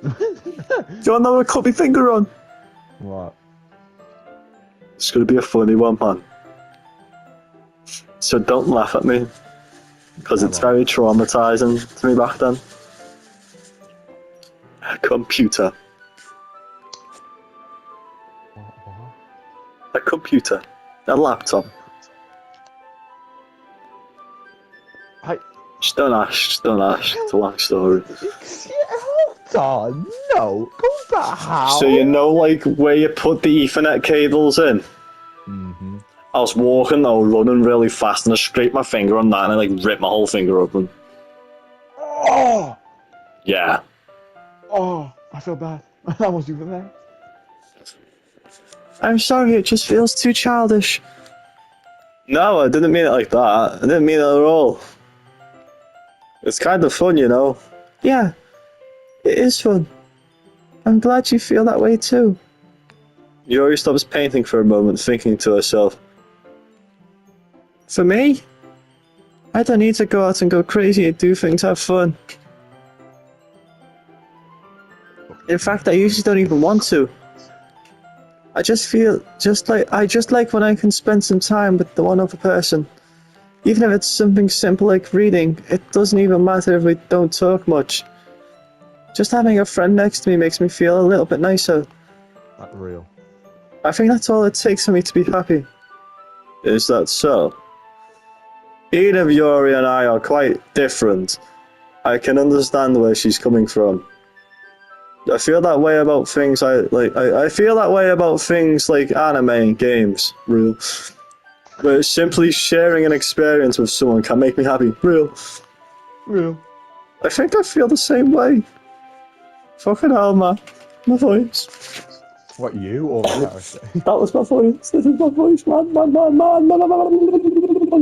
S2: Do you want to know what I cut my finger on?
S3: What?
S2: It's going to be a funny one, man. So don't laugh at me. Because it's very traumatizing to me back then. A computer. A computer. A laptop. Just don't ask. It's a long story.
S3: Hold on. No. Go back how?
S2: So you know like where you put the Ethernet cables in?
S3: Mm-hmm.
S2: I was walking, I was running really fast and I scraped my finger on that and I like ripped my whole finger open.
S3: Oh!
S2: Yeah.
S3: Oh, I feel bad. That wasn't even there.
S2: I'm sorry, it just feels too childish. No, I didn't mean it like that. I didn't mean it at all. It's kind of fun, you know. Yeah, it is fun. I'm glad you feel that way too. Yuri stops painting for a moment, thinking to herself. For me? I don't need to go out and go crazy and do things, have fun. In fact, I usually don't even want to. I just feel I just like when I can spend some time with the one other person. Even if it's something simple like reading, it doesn't even matter if we don't talk much. Just having a friend next to me makes me feel a little bit nicer.
S3: That's real.
S2: I think that's all it takes for me to be happy. Is that so? Even if Yuri and I are quite different, I can understand where she's coming from. I feel that way about things I feel that way about things like anime and games, real. Where simply sharing an experience with someone can make me happy, real.
S3: Real.
S2: I think I feel the same way. Fucking hell, man. My voice.
S3: What, you or the character?
S2: That was my voice. This is my voice, man.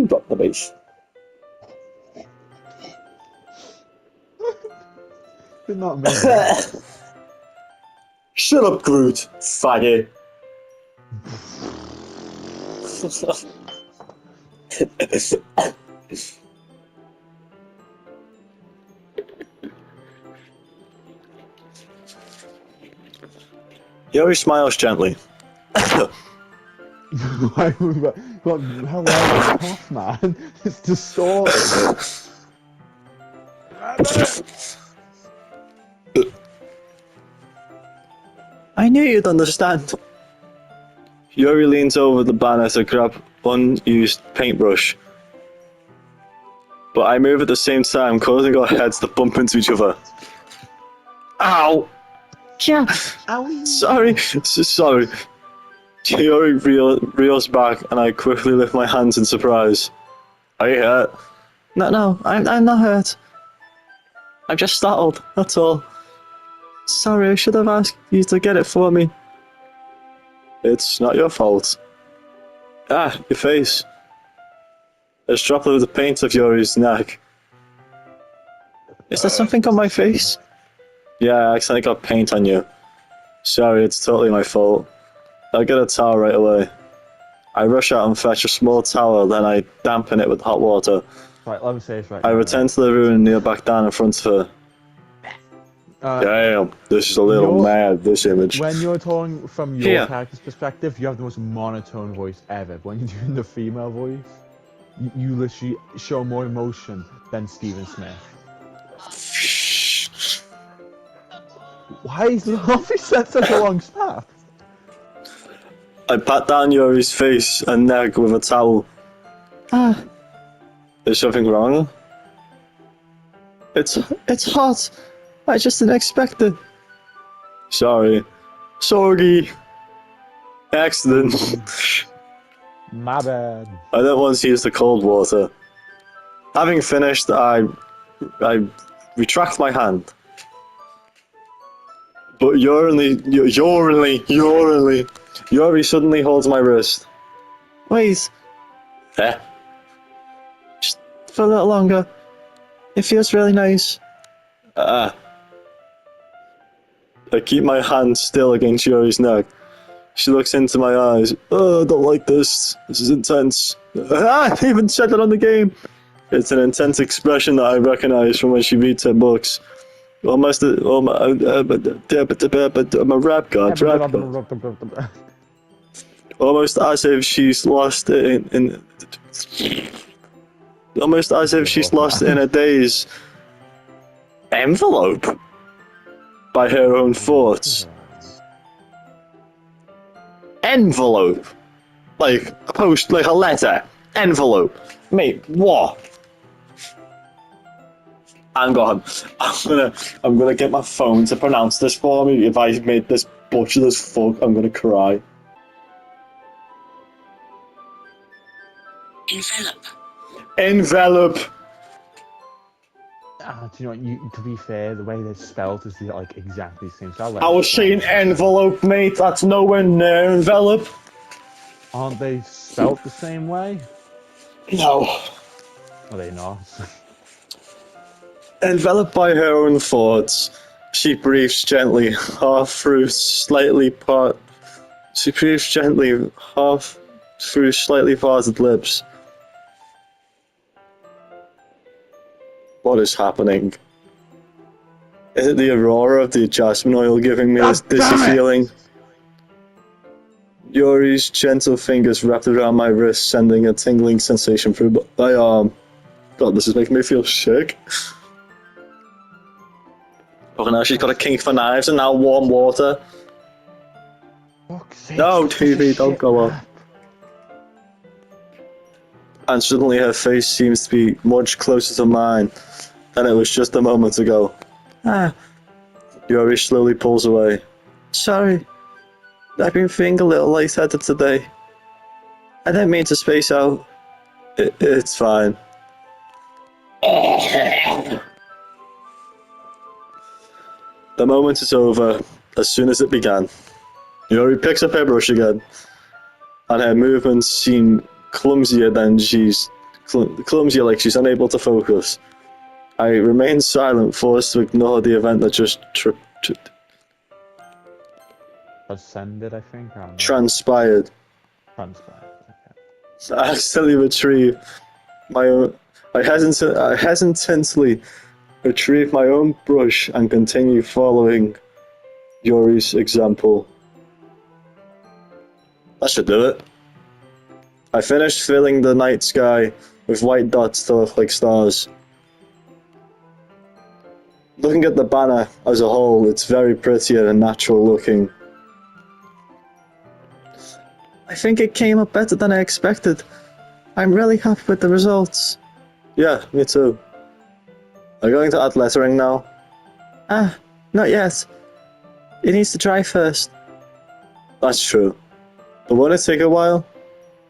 S2: Drop the bass.
S3: Did not mean
S2: Shut up, Groot, faggot. Yuri smiles gently.
S3: Why would that? What the hell is a cough, man? It's distorted.
S2: I knew you'd understand. Yuri leans over the banner to grab unused paintbrush. But I move at the same time, causing our heads to bump into each other. Ow! Yeah.
S3: Owie.
S2: Sorry. Yuri reels back, and I quickly lift my hands in surprise. Are you hurt? No, I'm not hurt. I'm just startled, that's all. Sorry, I should have asked you to get it for me. It's not your fault. Ah, your face. There's a droplet of the paint of Yuri's neck. Is there something on my face? Yeah, I accidentally got paint on you. Sorry, it's totally my fault. I'll get a towel right away. I rush out and fetch a small towel, then I dampen it with hot water.
S3: Right, let me say this right
S2: I
S3: now,
S2: return to the room and kneel back down in front of her. Damn, this is a little mad, this image.
S3: When you're talking from your
S2: Here.
S3: character's perspective, you have the most monotone voice ever. But when you're doing the female voice, you literally show more emotion than Stephen Smith. Why is the office set such a long staff?
S2: I pat down Yuri's face and neck with a towel. Ah. Is something wrong? It's hot. I just didn't expect it. Sorry. Accident.
S3: My bad.
S2: I don't want to use the cold water. Having finished, I retract my hand. But Yuri suddenly holds my wrist. Wait. Just for a little longer. It feels really nice. I keep my hand still against Yuri's neck. She looks into my eyes. Oh, I don't like this. This is intense. I even said it on the game. It's an intense expression that I recognize from when she reads her books. Almost, I'm a rap god. Almost as if she's lost in almost as if she's lost in a daze. Envelope by her own thoughts. Envelope, like a post, like a letter. Envelope, mate. What? Hang on, I'm gonna get my phone to pronounce this for me. If I made this butchered as fuck, I'm gonna cry. Envelope.
S3: Do you know what? To be fair, the way they're spelled is like exactly the same. So
S2: I was saying envelope, mate. That's nowhere near envelope.
S3: Aren't they spelled the same way?
S2: No.
S3: Are they not?
S2: Enveloped by her own thoughts, she breathes gently, She breathes gently, half through slightly parted lips. What is happening? Is it the aurora of the jasmine oil giving me this dizzy feeling? Yuri's gentle fingers wrapped around my wrist, sending a tingling sensation through my arm. God, this is making me feel sick. Oh, now she's got a kink for knives and now warm water.
S3: Fuck's sake,
S2: No,
S3: stop this
S2: TV, don't
S3: shit
S2: go up.
S3: map.
S2: And suddenly her face seems to be much closer to mine than it was just a moment ago. Yuri slowly pulls away. Sorry, I've been feeling a little lightheaded today. I didn't mean to space out. It's fine. The moment is over as soon as it began. Yuri picks up her brush again, and her movements seem clumsier like she's unable to focus. I remain silent, forced to ignore the event that just
S3: Ascended, I think. I don't know.
S2: transpired.
S3: Transpired. Okay.
S2: I accidentally retrieve my own. I hesitantly retrieve my own brush and continue following Yuri's example. That should do it. I finished filling the night sky with white dots to look like stars. Looking at the banner as a whole, it's very pretty and natural looking. I think it came up better than I expected. I'm really happy with the results. Yeah, me too. Are you going to add lettering now? Not yet. It needs to dry first. That's true. But won't it take a while?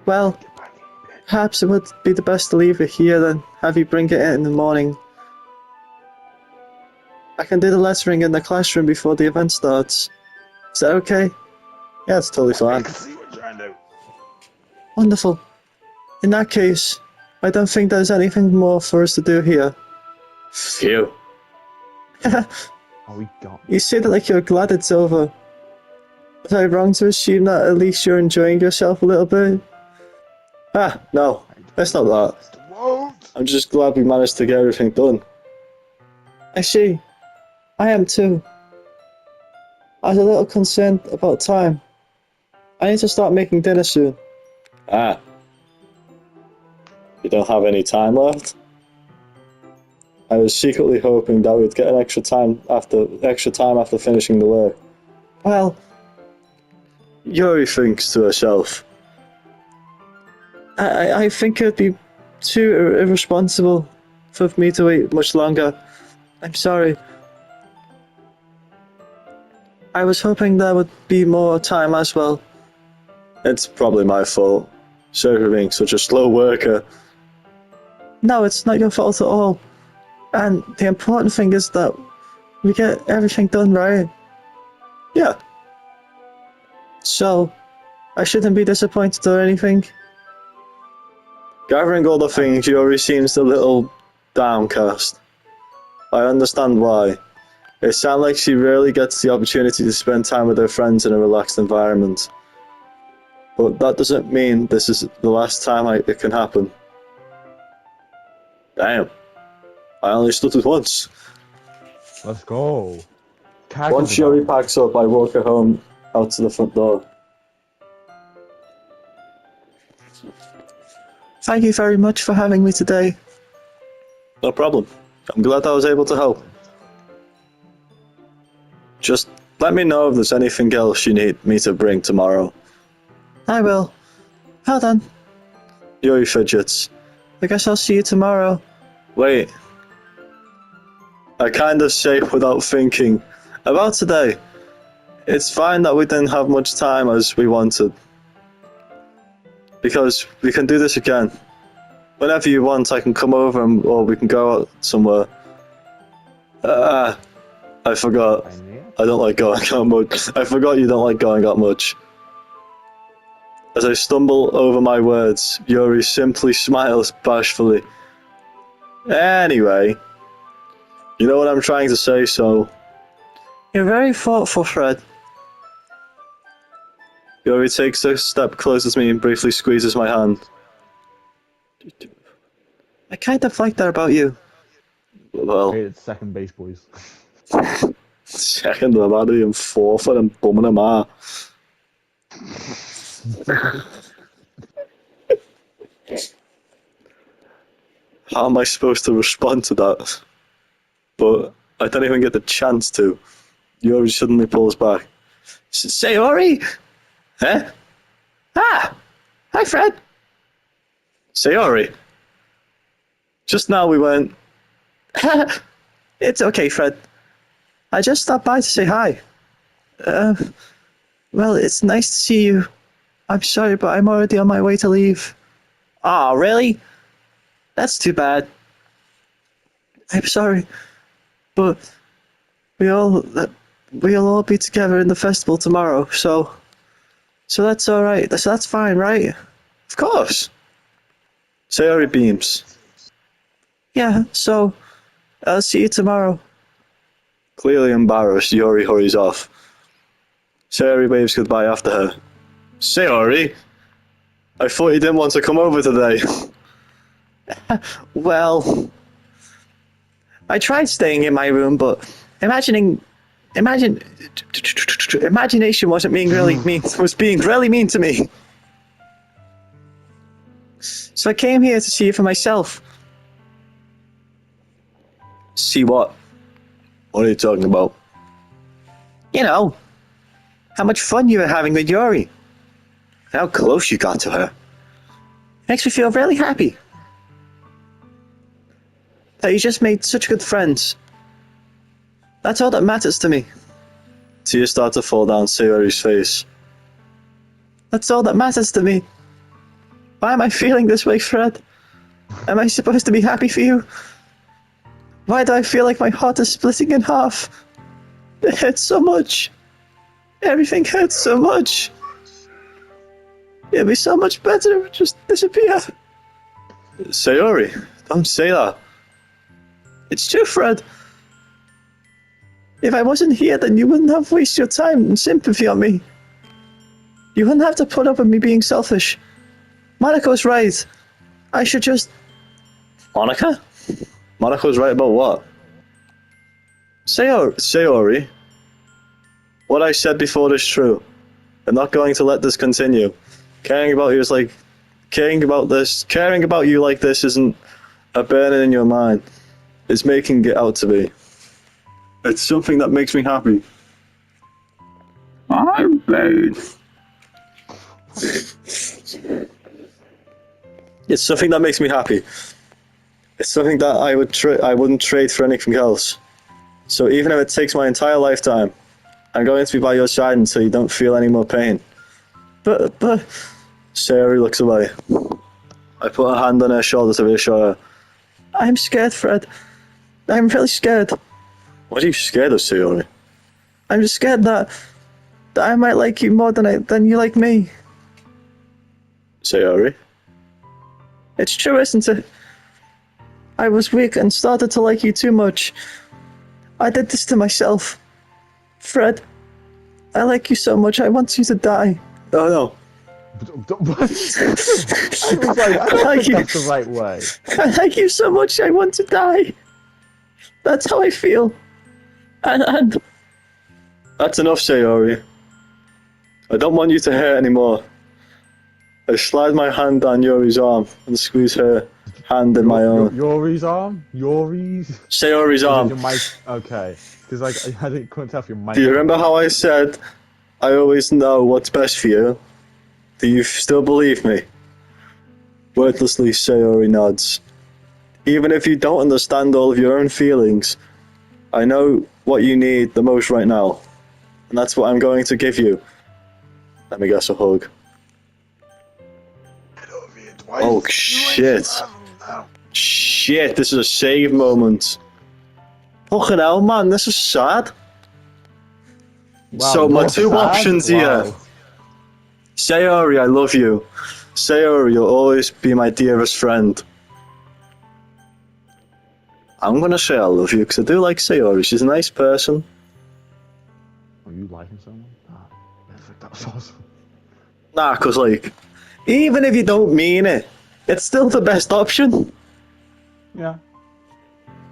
S2: Well, perhaps it would be the best to leave it here then have you bring it in the morning. I can do the lettering in the classroom before the event starts. Is that okay? Yeah, it's totally fine.
S3: I can see what you're trying to do.
S2: Wonderful. In that case, I don't think there's anything more for us to do here. Phew.
S3: Oh, we got.
S2: You say that like you're glad it's over. Was I wrong to assume that at least you're enjoying yourself a little bit? No. It's not that.
S3: Won't.
S2: I'm just glad we managed to get everything done. I see. I am too. I was a little concerned about time. I need to start making dinner soon. You don't have any time left? I was secretly hoping that we'd get an extra time after finishing the work. Well, Yuri thinks to herself. I think it'd be too irresponsible for me to wait much longer. I'm sorry. I was hoping there would be more time as well. It's probably my fault. Sorry for being such a slow worker. No, it's not your fault at all. And the important thing is that we get everything done right. Yeah. So, I shouldn't be disappointed or anything. Gathering all the things, Yuri seems a little downcast. I understand why. It sounds like she rarely gets the opportunity to spend time with her friends in a relaxed environment. But that doesn't mean this is the last time it can happen. Damn. I only stuttered once.
S3: Let's go.
S2: Once Yuri packs up, I walk her home out to the front door. Thank you very much for having me today. No problem. I'm glad I was able to help. Just let me know if there's anything else you need me to bring tomorrow. I will. Hold on. Yuri fidgets. I guess I'll see you tomorrow. Wait. I kind of say without thinking. About today. It's fine that we didn't have much time as we wanted. Because we can do this again. Whenever you want, I can come over or we can go out somewhere. I forgot. I don't like going out much. I forgot you don't like going out much. As I stumble over my words, Yuri simply smiles bashfully. Anyway, You know what I'm trying to say, so... You're very thoughtful, Fred. Yuri takes a step closer to me and briefly squeezes my hand. I kind of like that about you. Well,
S3: Okay, it's second base, boys.
S2: second, I'm out of him fourth and I'm bumming him out. How am I supposed to respond to that? But I don't even get the chance to. Yuri suddenly pulls back. Sayori? Huh? Ah! Hi, Fred! Sayori. Just now we went... It's okay, Fred. I just stopped by to say hi. Well, it's nice to see you. I'm sorry, but I'm already on my way to leave. Aw, really? That's too bad. I'm sorry, but we'll all be together in the festival tomorrow, so that's all right. So that's fine, right? Of course. Sayori beams. Yeah, so I'll see you tomorrow. Clearly embarrassed, Yuri hurries off. Sayori waves goodbye after her. Sayori? I thought you didn't want to come over today. Well, I tried staying in my room, but imagination wasn't being really mean. Was being really mean to me. So I came here to see you for myself. See what? What are you talking about? You know, how much fun you were having with Yuri. How close you got to her. Makes me feel really happy. That you just made such good friends. That's all that matters to me. Tears start to fall down Sayori's face. That's all that matters to me. Why am I feeling this way, Fred? Am I supposed to be happy for you? Why do I feel like my heart is splitting in half? It hurts so much. Everything hurts so much. It'd be so much better if it would just disappear. Sayori, don't say that. It's true, Fred. If I wasn't here, then you wouldn't have wasted your time and sympathy on me. You wouldn't have to put up with me being selfish. Monaco's right. I should just... Monica? Monaco's right about what? Sayori, what I said before is true. I'm not going to let this continue. Caring about you is like... Caring about you like this isn't a burden in your mind. It's making it out to be. It's something that makes me happy. I'm paid. It's something that makes me happy. It's something that I wouldn't trade for anything else. So even if it takes my entire lifetime, I'm going to be by your side until you don't feel any more pain. But Sayori looks away. I put a hand on her shoulder to reassure her. I'm scared, Fred. I'm really scared. What are you scared of, Sayori? I'm just scared that I might like you more than you like me. Sayori? It's true, isn't it? I was weak and started to like you too much. I did this to myself. Fred, I like you so much, I want you to die. Oh no.
S3: What? I was like, I don't think that's the right way.
S2: I like you so much, I want to die. That's how I feel. And... That's enough, Sayori. I don't want you to hurt anymore. I slide my hand down Yuri's arm and squeeze her hand in my own.
S3: Yuri's arm? Yuri's?
S2: Sayori's arm.
S3: Your mic? Okay. Because like, couldn't tell if your mic...
S2: Do you remember how I said, I always know what's best for you? Do you still believe me? Wordlessly, Sayori nods. Even if you don't understand all of your own feelings, I know what you need the most right now. And that's what I'm going to give you. Let me guess, a hug. Oh shit. Shit, this is a save moment. Fucking hell, man, this is sad.
S3: Wow,
S2: so my two
S3: sad?
S2: options
S3: Wow.
S2: here. Sayori, I love you. Sayori, you'll always be my dearest friend. I'm gonna say I love you because I do like Sayori. She's a nice person.
S3: Are you liking someone? Ah, I think that was awesome.
S2: Nah, because, like, even if you don't mean it, it's still the best option.
S3: Yeah.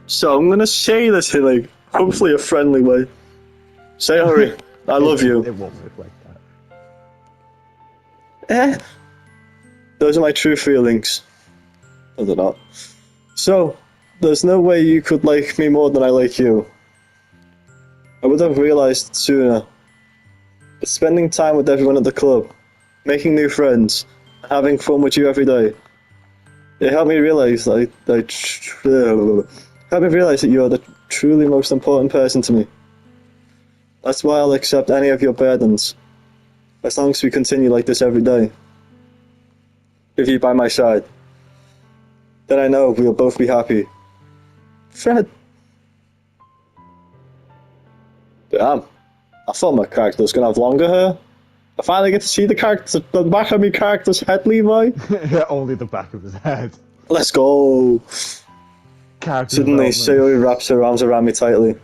S2: So I'm gonna say this in, like, hopefully a friendly way. Sayori, I love you.
S3: It won't reflect that.
S2: Eh, those are my true feelings. I don't know. So, there's no way you could like me more than I like you. I would have realized it sooner. But spending time with everyone at the club, making new friends, having fun with you every day, it helped me realize that helped me realize that you are the truly most important person to me. That's why I'll accept any of your burdens, as long as we continue like this every day. With you by my side, then I know we'll both be happy. Fred. Damn, I thought my character was gonna have longer hair. I finally get to see the back of my character's head, Levi.
S3: Only the back of his head.
S2: Let's go.
S3: Character
S2: Suddenly,
S3: development.
S2: Sayori wraps her arms around me tightly.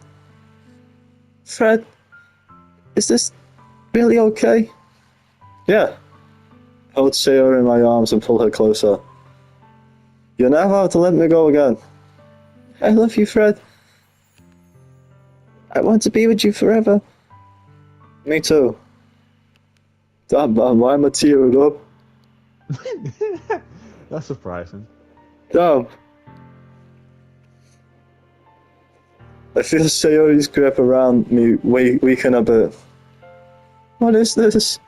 S2: Fred, is this really okay? Yeah. I hold Sayori in my arms and pull her closer. You'll never have to let me go again. I love you, Fred. I want to be with you forever. Me too. Damn, man, why am I tearing up?
S3: That's surprising.
S2: Damn. I feel Sayori's grip around me weaken a bit. What is this?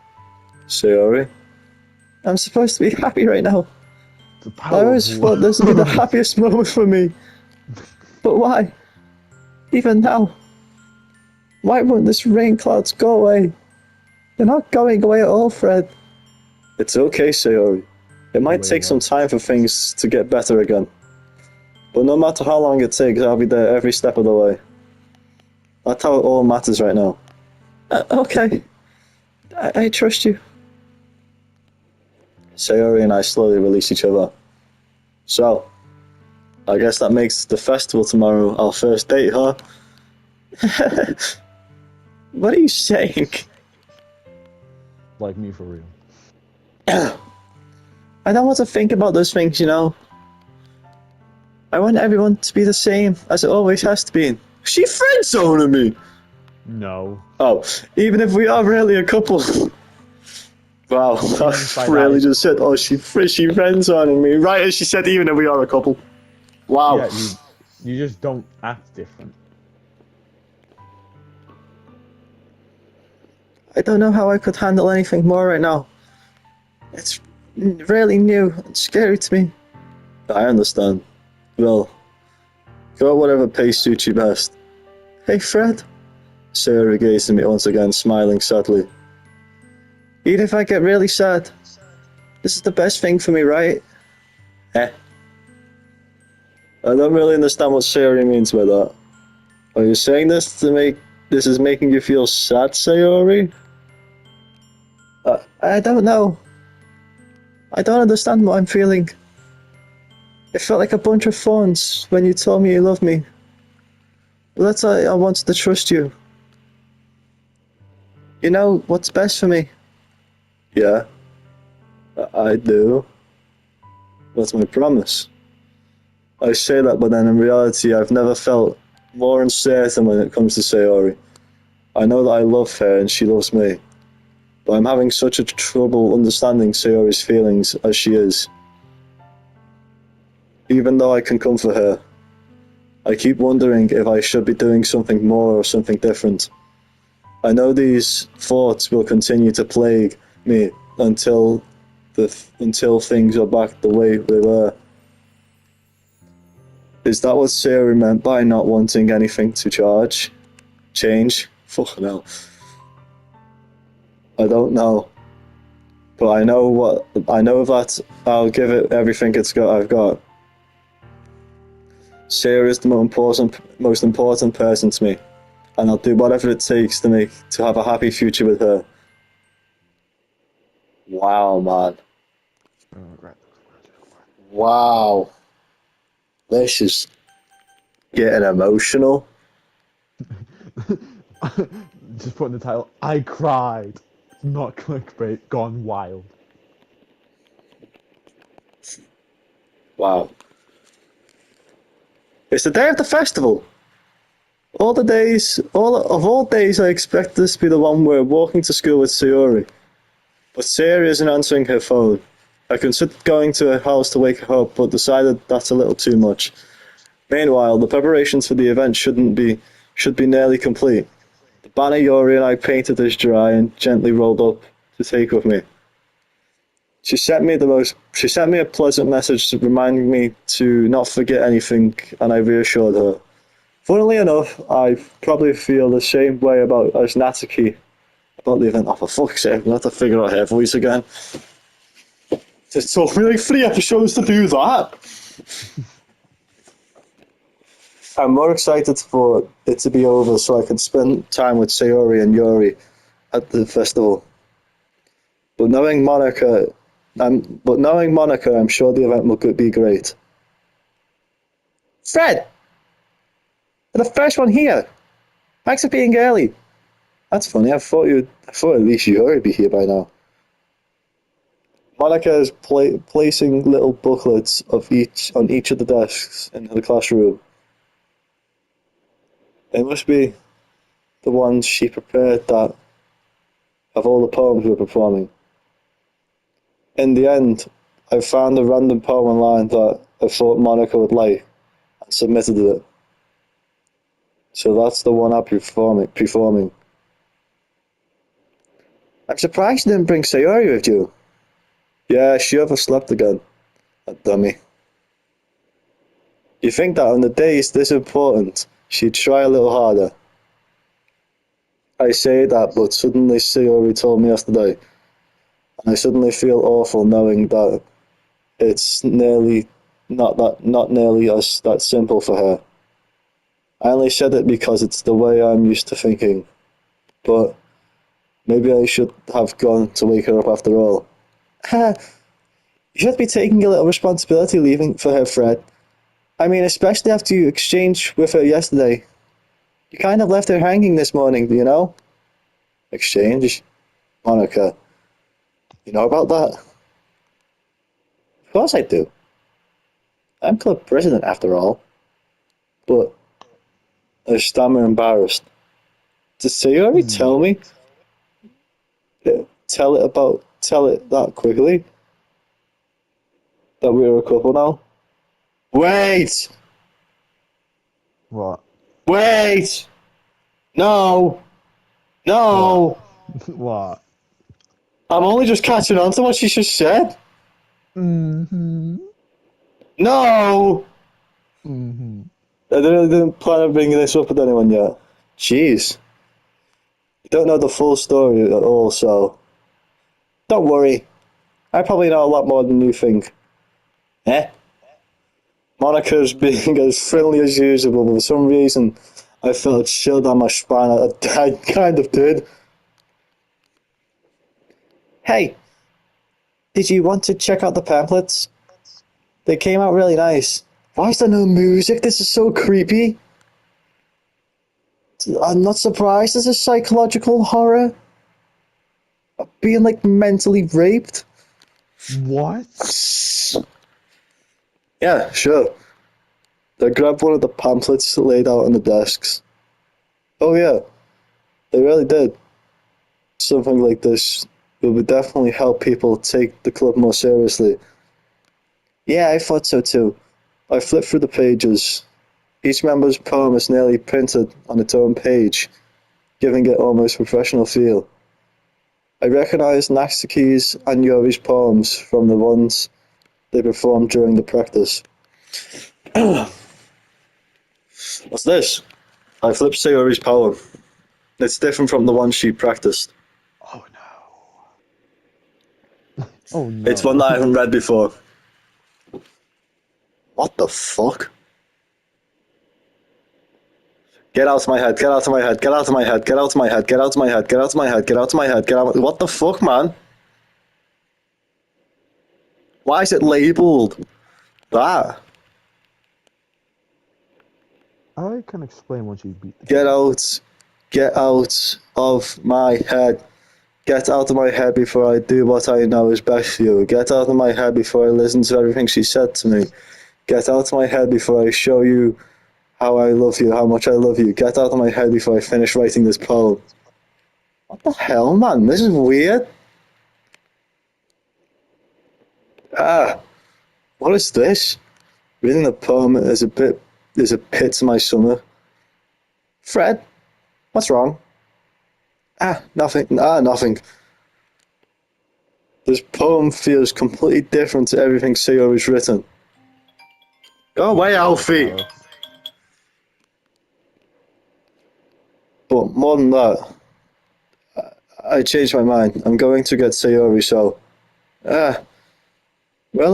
S2: Sayori? I'm supposed to be happy right now.
S3: The
S2: I
S3: power
S2: always
S3: of
S2: thought this would be the
S3: love.
S2: happiest moment for me. But why? Even now? Why won't this rain clouds go away? They're not going away at all, Fred. It's okay, Sayori. It might
S3: way
S2: take some
S3: love.
S2: time for things to get better again. But no matter how long it takes, I'll be there every step of the way. That's how it all matters right now. Okay. I trust you. Sayori and I slowly release each other. So, I guess that makes the festival tomorrow our first date, huh? What are you saying?
S3: Like me for real.
S2: I don't want to think about those things, you know. I want everyone to be the same as it always has to be. She friend zoning me.
S3: No.
S2: Oh, even if we are really a couple. Wow,
S3: means by
S2: I
S3: that
S2: really
S3: is-
S2: just said, oh, she friend zoning me. Right as she said, even if we are a couple. Wow.
S3: Yeah, you just don't act different.
S2: I don't know how I could handle anything more right now. It's really new and scary to me. I understand. Well, go at whatever pace suits you best. Hey, Fred. Sarah gazed at me once again, smiling sadly. Even if I get really sad, this is the best thing for me, right? Eh. I don't really understand what Sayori means by that. Are you saying this is making you feel sad, Sayori? I don't know. I don't understand what I'm feeling. It felt like a bunch of thorns when you told me you loved me. But that's why I wanted to trust you. You know what's best for me? Yeah, I do. That's my promise. I say that, but then in reality, I've never felt more uncertain when it comes to Sayori. I know that I love her and she loves me, but I'm having such a trouble understanding Sayori's feelings as she is. Even though I can comfort her, I keep wondering if I should be doing something more or something different. I know these thoughts will continue to plague me until things are back the way they were. Is that what Sayori meant by not wanting anything to change? Fucking hell. I don't know. But I know that I'll give it everything I've got. Sarah is the most important person to me, and I'll do whatever it takes to have a happy future with her. Wow, man.
S3: Right.
S2: Wow. This is Getting emotional.
S3: Just put in the title, I cried. Not clickbait, gone wild.
S2: Wow. It's the day of the festival. All days, I expect this to be the one where walking to school with Sayori. But Sayori isn't answering her phone. I considered going to her house to wake her up, but decided that's a little too much. Meanwhile, the preparations for the event should be nearly complete. The banner Yori and I painted is dry and gently rolled up to take with me. She sent me a pleasant message reminding me to not forget anything, and I reassured her. Funnily enough, I probably feel the same way about as Natsuki about the event. Oh, for fuck's sake, I'm gonna have to figure out her voice again. It took me like 3 episodes to do that. I'm more excited for it to be over so I can spend time with Sayori and Yori at the festival. But knowing Monica, I'm sure the event will be great. Fred, you're the first one here. Thanks for being early. That's funny. I thought at least Yori would be here by now. Monica is placing little booklets on each of the desks in the classroom. It must be the ones she prepared that of all the poems we're performing. In the end, I found a random poem online that I thought Monica would like and submitted it. So that's the one I'm performing. I'm surprised you didn't bring Sayori with you. Yeah, she overslept again. That dummy. You think that on the days this important, she'd try a little harder. I say that, but suddenly Sayori told me yesterday, and I suddenly feel awful knowing that it's not nearly as that simple for her. I only said it because it's the way I'm used to thinking, but maybe I should have gone to wake her up after all. You should be taking a little responsibility leaving for her, Fred. I mean, especially after you exchanged with her yesterday. You kind of left her hanging this morning, you know? Exchange? Monica, you know about that? Of course I do. I'm club president after all. But I stammer embarrassed. Did Sayori tell me? Tell it that quickly? That we were a couple now? Wait!
S3: What?
S2: Wait! No! No!
S3: What?
S2: I'm only just catching on to what she just said.
S3: Mm-hmm.
S2: No!
S3: Mm-hmm.
S2: I didn't plan on bringing this up with anyone yet. Jeez. You don't know the full story at all, so... Don't worry. I probably know a lot more than you think. Eh? Monica's being as friendly as usual, but for some reason, I felt a chill down my spine. I kind of did. Hey, did you want to check out the pamphlets? They came out really nice. Why is there no music? This is so creepy. I'm not surprised there's a psychological horror. Being like mentally raped.
S3: What?
S2: Yeah, sure. They grabbed one of the pamphlets laid out on the desks. Oh yeah, they really did. Something like this would definitely help people take the club more seriously. Yeah, I thought so too. I flipped through the pages. Each member's poem is nearly printed on its own page, giving it almost professional feel. I recognized Natsuki's and Yori's poems from the ones they performed during the practice. What's this? I flipped Sayori's poem. It's different from the one she practiced.
S3: Oh no. Oh
S2: It's one
S3: no.
S2: that I haven't read before. What the fuck? Get out of my head, get out of my head, get out of my head, get out of my head, get out of my head, get out of my head, get out of my head, get out. What the fuck, man? Why is it labeled that?
S3: I can explain once you beat the
S2: Get
S3: game.
S2: out. Get out of my head. Get out of my head before I do what I know is best for you. Get out of my head before I listen to everything she said to me. Get out of my head before I show you how I love you, how much I love you. Get out of my head before I finish writing this poem. What the hell, man? This is weird. What is this? Reading the poem is a pit to my stomach. Fred, what's wrong? Nothing. Nothing. This poem feels completely different to everything Sayori's written. Go away, Alfie! But more than that, I changed my mind. I'm going to get Sayori, so... well,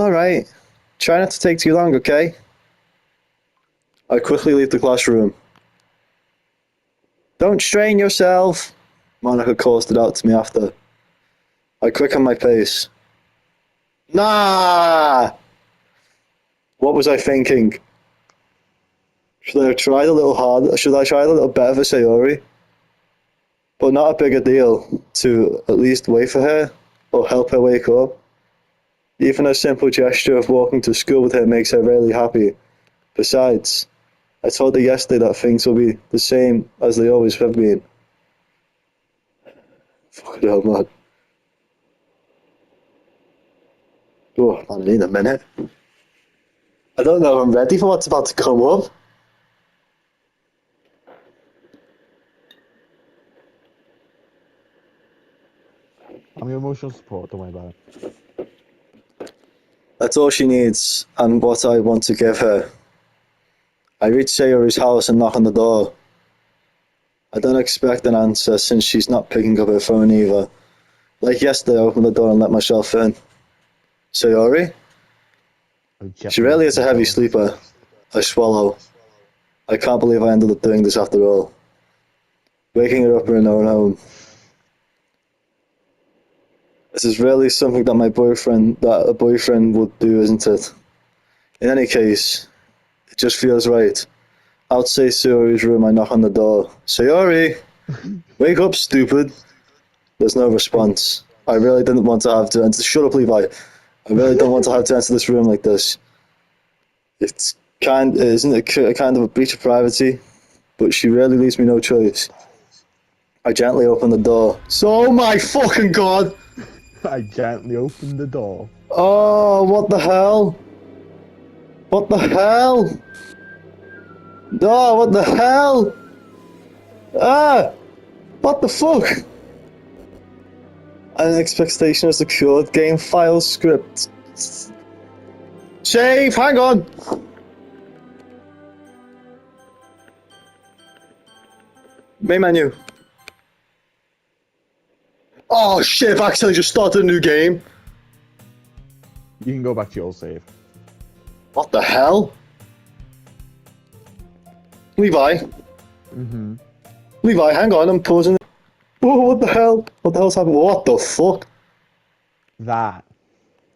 S2: alright. Try not to take too long, okay? I quickly leave the classroom. Don't strain yourself, Monica calls it out to me after. I quicken my pace. Nah! What was I thinking? Should I have tried a little harder? Should I try a little better for Sayori? But not a bigger deal to at least wait for her or help her wake up. Even a simple gesture of walking to school with her makes her really happy. Besides, I told her yesterday that things will be the same as they always have been. Fucking hell, man. Oh, man, I need a minute. I don't know if I'm ready for what's about to come up.
S3: I'm your emotional support, don't worry about it.
S2: That's all she needs, and what I want to give her. I reach Sayori's house and knock on the door. I don't expect an answer since she's not picking up her phone either. Like yesterday, I opened the door and let myself in. Sayori? She really is a heavy sleeper. I swallow. I can't believe I ended up doing this after all. Waking her up in her own home. This is really something that a boyfriend would do, isn't it? In any case, it just feels right. Outside Sayori's room, I knock on the door. Sayori! Wake up, stupid! There's no response. I really didn't want to have to enter. Shut up, Levi. I really don't want to have to enter this room like this. Isn't it a kind of a breach of privacy? But she really leaves me no choice. I gently open the door. Oh my fucking god!
S3: I gently opened the door.
S2: Oh, what the hell? What the hell? No, what the hell? What the fuck? An expectation is secured. Game file script. Save, hang on! Main menu. Oh shit, I've accidentally just started a new game.
S3: You can go back to your save.
S2: What the hell? Levi? Levi, hang on, I'm pausing. Whoa, what the hell? What the hell's happening? What the fuck?
S3: That.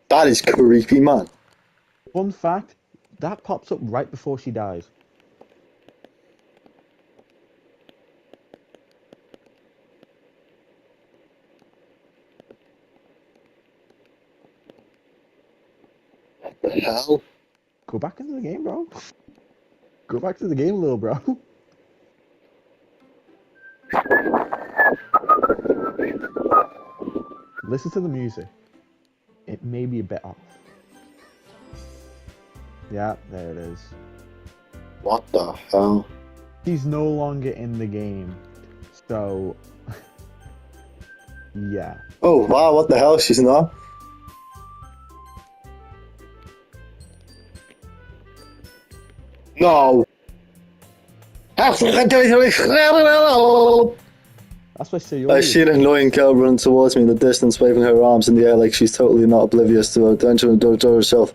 S2: That is creepy, man.
S3: Fun fact, that pops up right before she dies.
S2: What the hell?
S3: Go back into the game, bro. Go back to the game, little bro. Listen to the music. It may be a bit off. Yeah, there it is.
S2: What the hell?
S3: She's no longer in the game. So, yeah.
S2: Oh wow, what the hell? She's not? No.
S3: That's why Sayori.
S2: I see an annoying girl run towards me in the distance, waving her arms in the air like she's totally not oblivious to her danger and door herself.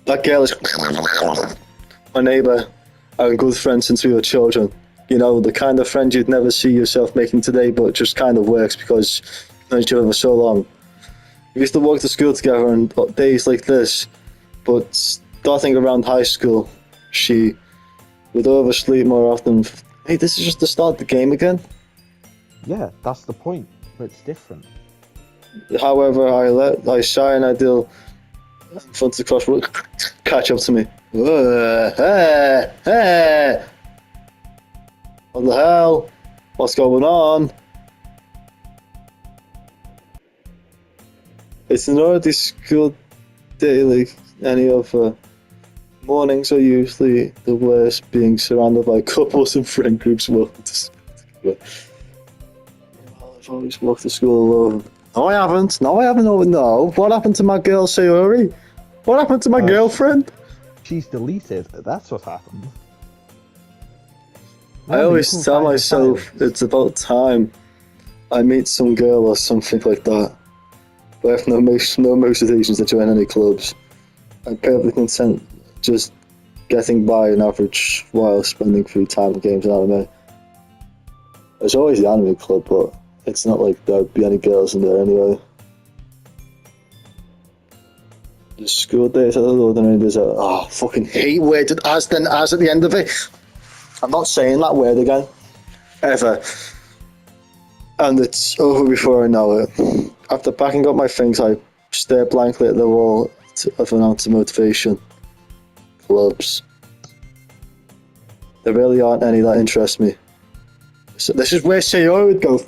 S2: That girl is my neighbour and good friend since we were children. You know, the kind of friend you'd never see yourself making today, but just kind of works because you've known each other for so long. We used to walk to school together on days like this, but starting around high school, she We'd oversleep more often. Hey, this is just the start of the game again.
S3: Yeah, that's the point. But it's different.
S2: However, I shy and ideal front of the cross will catch up to me. Hey! What the hell? What's going on? It's an already school day like any other. Mornings are usually the worst, being surrounded by couples and friend groups walking to school. I've always walked to school alone. No, I haven't. Oh, no. What happened to my girl, Sayori? What happened to my girlfriend?
S3: She's deleted. That's what happened.
S2: I always tell myself it's about time I meet some girl or something like that. But I have no motivations to join any clubs. I'm perfectly content just getting by an average while spending free time in games and anime. There's always the anime club, but it's not like there'd be any girls in there anyway. The school days are the ordinary days. I fucking hate word as then as at the end of it. I'm not saying that word again. Ever. And it's over before I know it. After packing up my things, I stare blankly at the wall of an ounce of motivation. Clubs. There really aren't any that interest me. So this is where Sayori would go.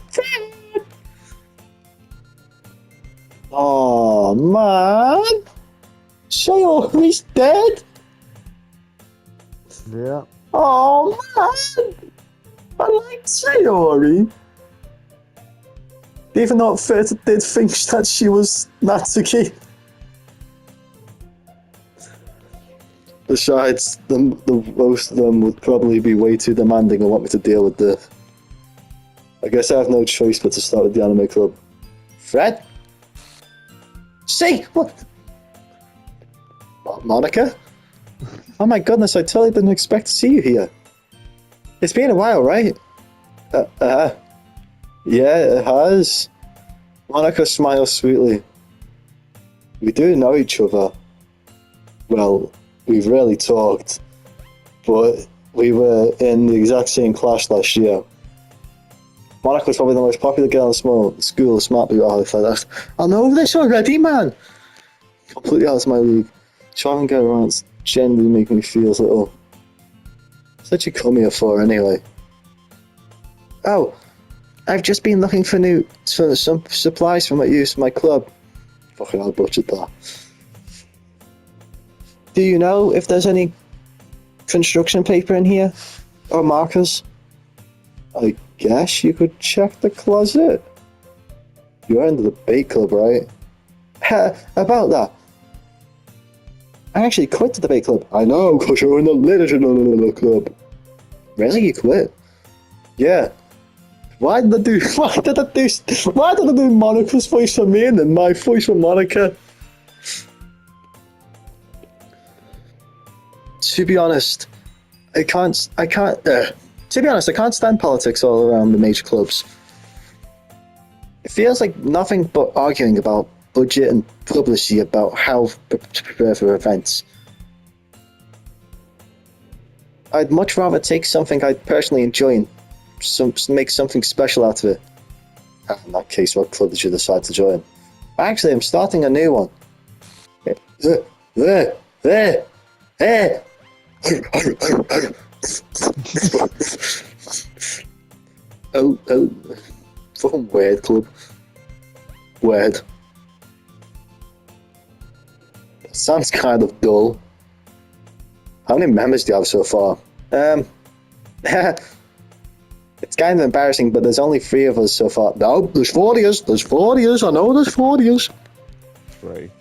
S2: Oh man! Sayori's dead?
S3: Yeah.
S2: Oh man! I like Sayori. Even though at first I did think that she was Natsuki. Besides, the most of them would probably be way too demanding and want me to deal with this. I guess I have no choice but to start with the anime club. Fred? See? What? Monica? Oh my goodness, I totally didn't expect to see you here. It's been a while, right? Yeah, it has. Monica smiles sweetly. We do know each other. Well, we've rarely talked, but we were in the exact same class last year. Monica was probably the most popular girl in school, smart people. I know this already, man! Completely out of my league. Trying to get around, it's genuinely making me feel a little. What'd you come here for, anyway? Oh, I've just been looking for some supplies for my use in my club. Fucking I butchered that. Do you know if there's any construction paper in here? Or markers? I guess you could check the closet. You're in the debate club, right? About that. I actually quit the debate club. I know, because you're in the literature club. Really? You quit? Yeah. Why did I do Monica's voice for me and then my voice for Monica? To be honest, I can't stand politics all around the major clubs. It feels like nothing but arguing about budget and publicity about how to prepare for events. I'd much rather take something I personally enjoy and make something special out of it. In that case, what club did you decide to join? Actually, I'm starting a new one. Oh, fucking weird club. Weird. That sounds kind of dull. How many members do you have so far? It's kind of embarrassing, but there's only 3 of us so far. No, there's 4 of us. I know there's 4 of us.
S3: 3.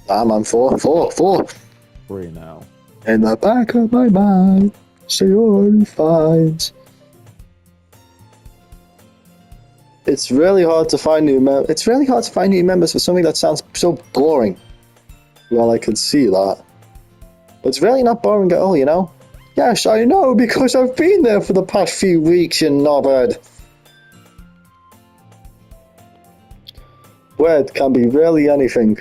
S2: Ah, man, 4.
S3: 3 now.
S2: In the back of my mind, Sayori finds. It's really hard to find new members for something that sounds so boring. Well, I could see that. But it's really not boring at all, you know? Yes, I know, because I've been there for the past few weeks in Norbert. Word can be really anything.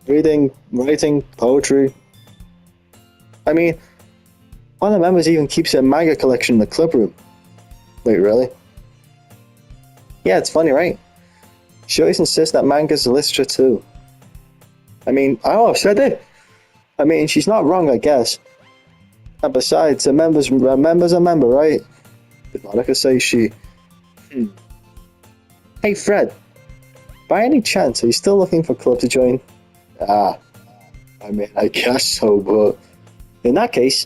S2: Reading, writing, poetry. I mean, One of the members even keeps a manga collection in the club room. Wait, really? Yeah, it's funny, right? She always insists that manga's literature too. I mean, I said it. I mean, she's not wrong, I guess. And besides, a member's a member, right? Did Monica say she... Hey, Fred. By any chance, are you still looking for a club to join? I mean, I guess so, but... In that case,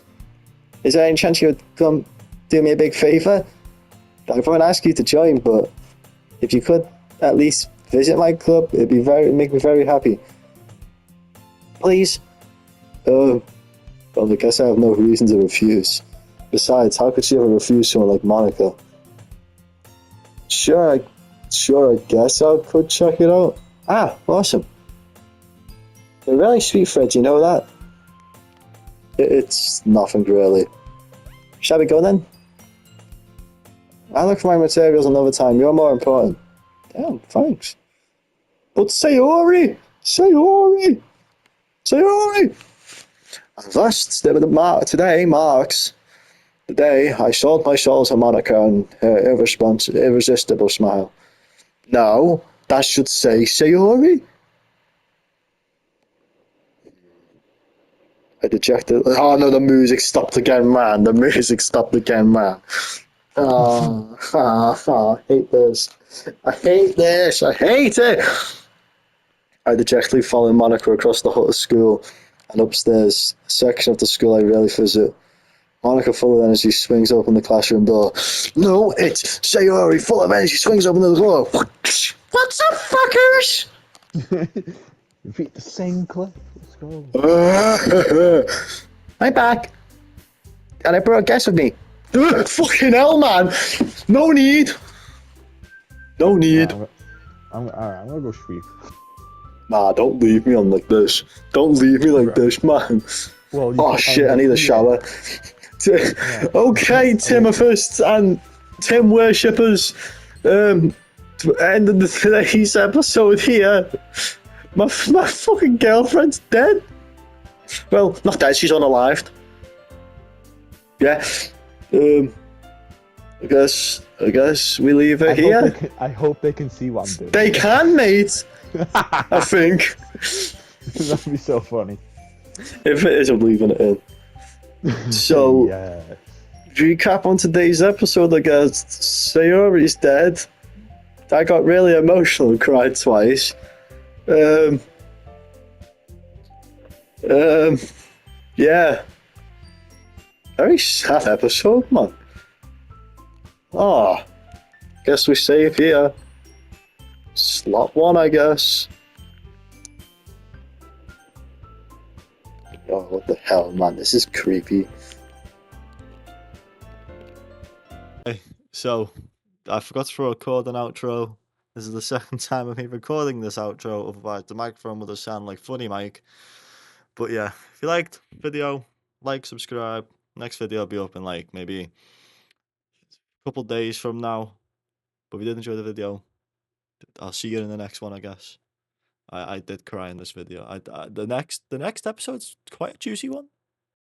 S2: is there any chance you would come do me a big favor? I won't ask you to join, but if you could at least visit my club, it'd make me very happy. Please? Well, I guess I have no reason to refuse. Besides, how could she ever refuse someone like Monica? Sure, I guess I could check it out. Ah, awesome. They're really sweet, Fred, you know that? It's nothing really. Shall we go then? I'll look for my materials another time. You're more important. Damn, thanks. But Sayori! Sayori! Sayori! And thus, today marks the day I sold my soul to Monica and her irresistible smile. No, that should say Sayori. I dejected. Oh no, the music stopped again, man. The music stopped again, man. I hate this. I hate this. I hate it. I dejectedly followed Monica across the hut of school and upstairs, a section of the school I rarely visit. Monica, full of energy, swings open the classroom door. No, it's Sayori, full of energy, swings open the door. What's up, fuckers?
S3: Repeat the same clip. Let's go.
S2: I'm back. And I brought a guest with me. Fucking hell, man. No need. No need.
S3: Alright, I'm gonna go sweep.
S2: Nah, don't leave me on like this. Don't leave me like this, man.
S3: Well,
S2: Oh shit, I need a shower. Okay, Timothus and Tim worshippers. Ending today's episode here. My fucking girlfriend's dead. Well, not dead, she's unalived. Yeah. I guess we leave it here.
S3: I hope they can see what I'm doing.
S2: They can, mate. I think.
S3: That'd be so funny.
S2: If it is, I'm leaving it in. So,
S3: yeah.
S2: recap on today's episode, I guess. Sayori's dead. I got really emotional and cried twice. Yeah. Very sad episode, man. Ah, guess we save here. Slot 1, I guess. Oh, what the hell, man? This is creepy.
S1: Hey, so I forgot to record an outro. This is the second time of me recording this outro, otherwise the microphone would have sounded like Funny Mike. But yeah, if you liked the video, like, subscribe. Next video will be up in like maybe a couple days from now. But if you did enjoy the video, I'll see you in the next one, I guess. I did cry in this video. The next episode's quite a juicy one.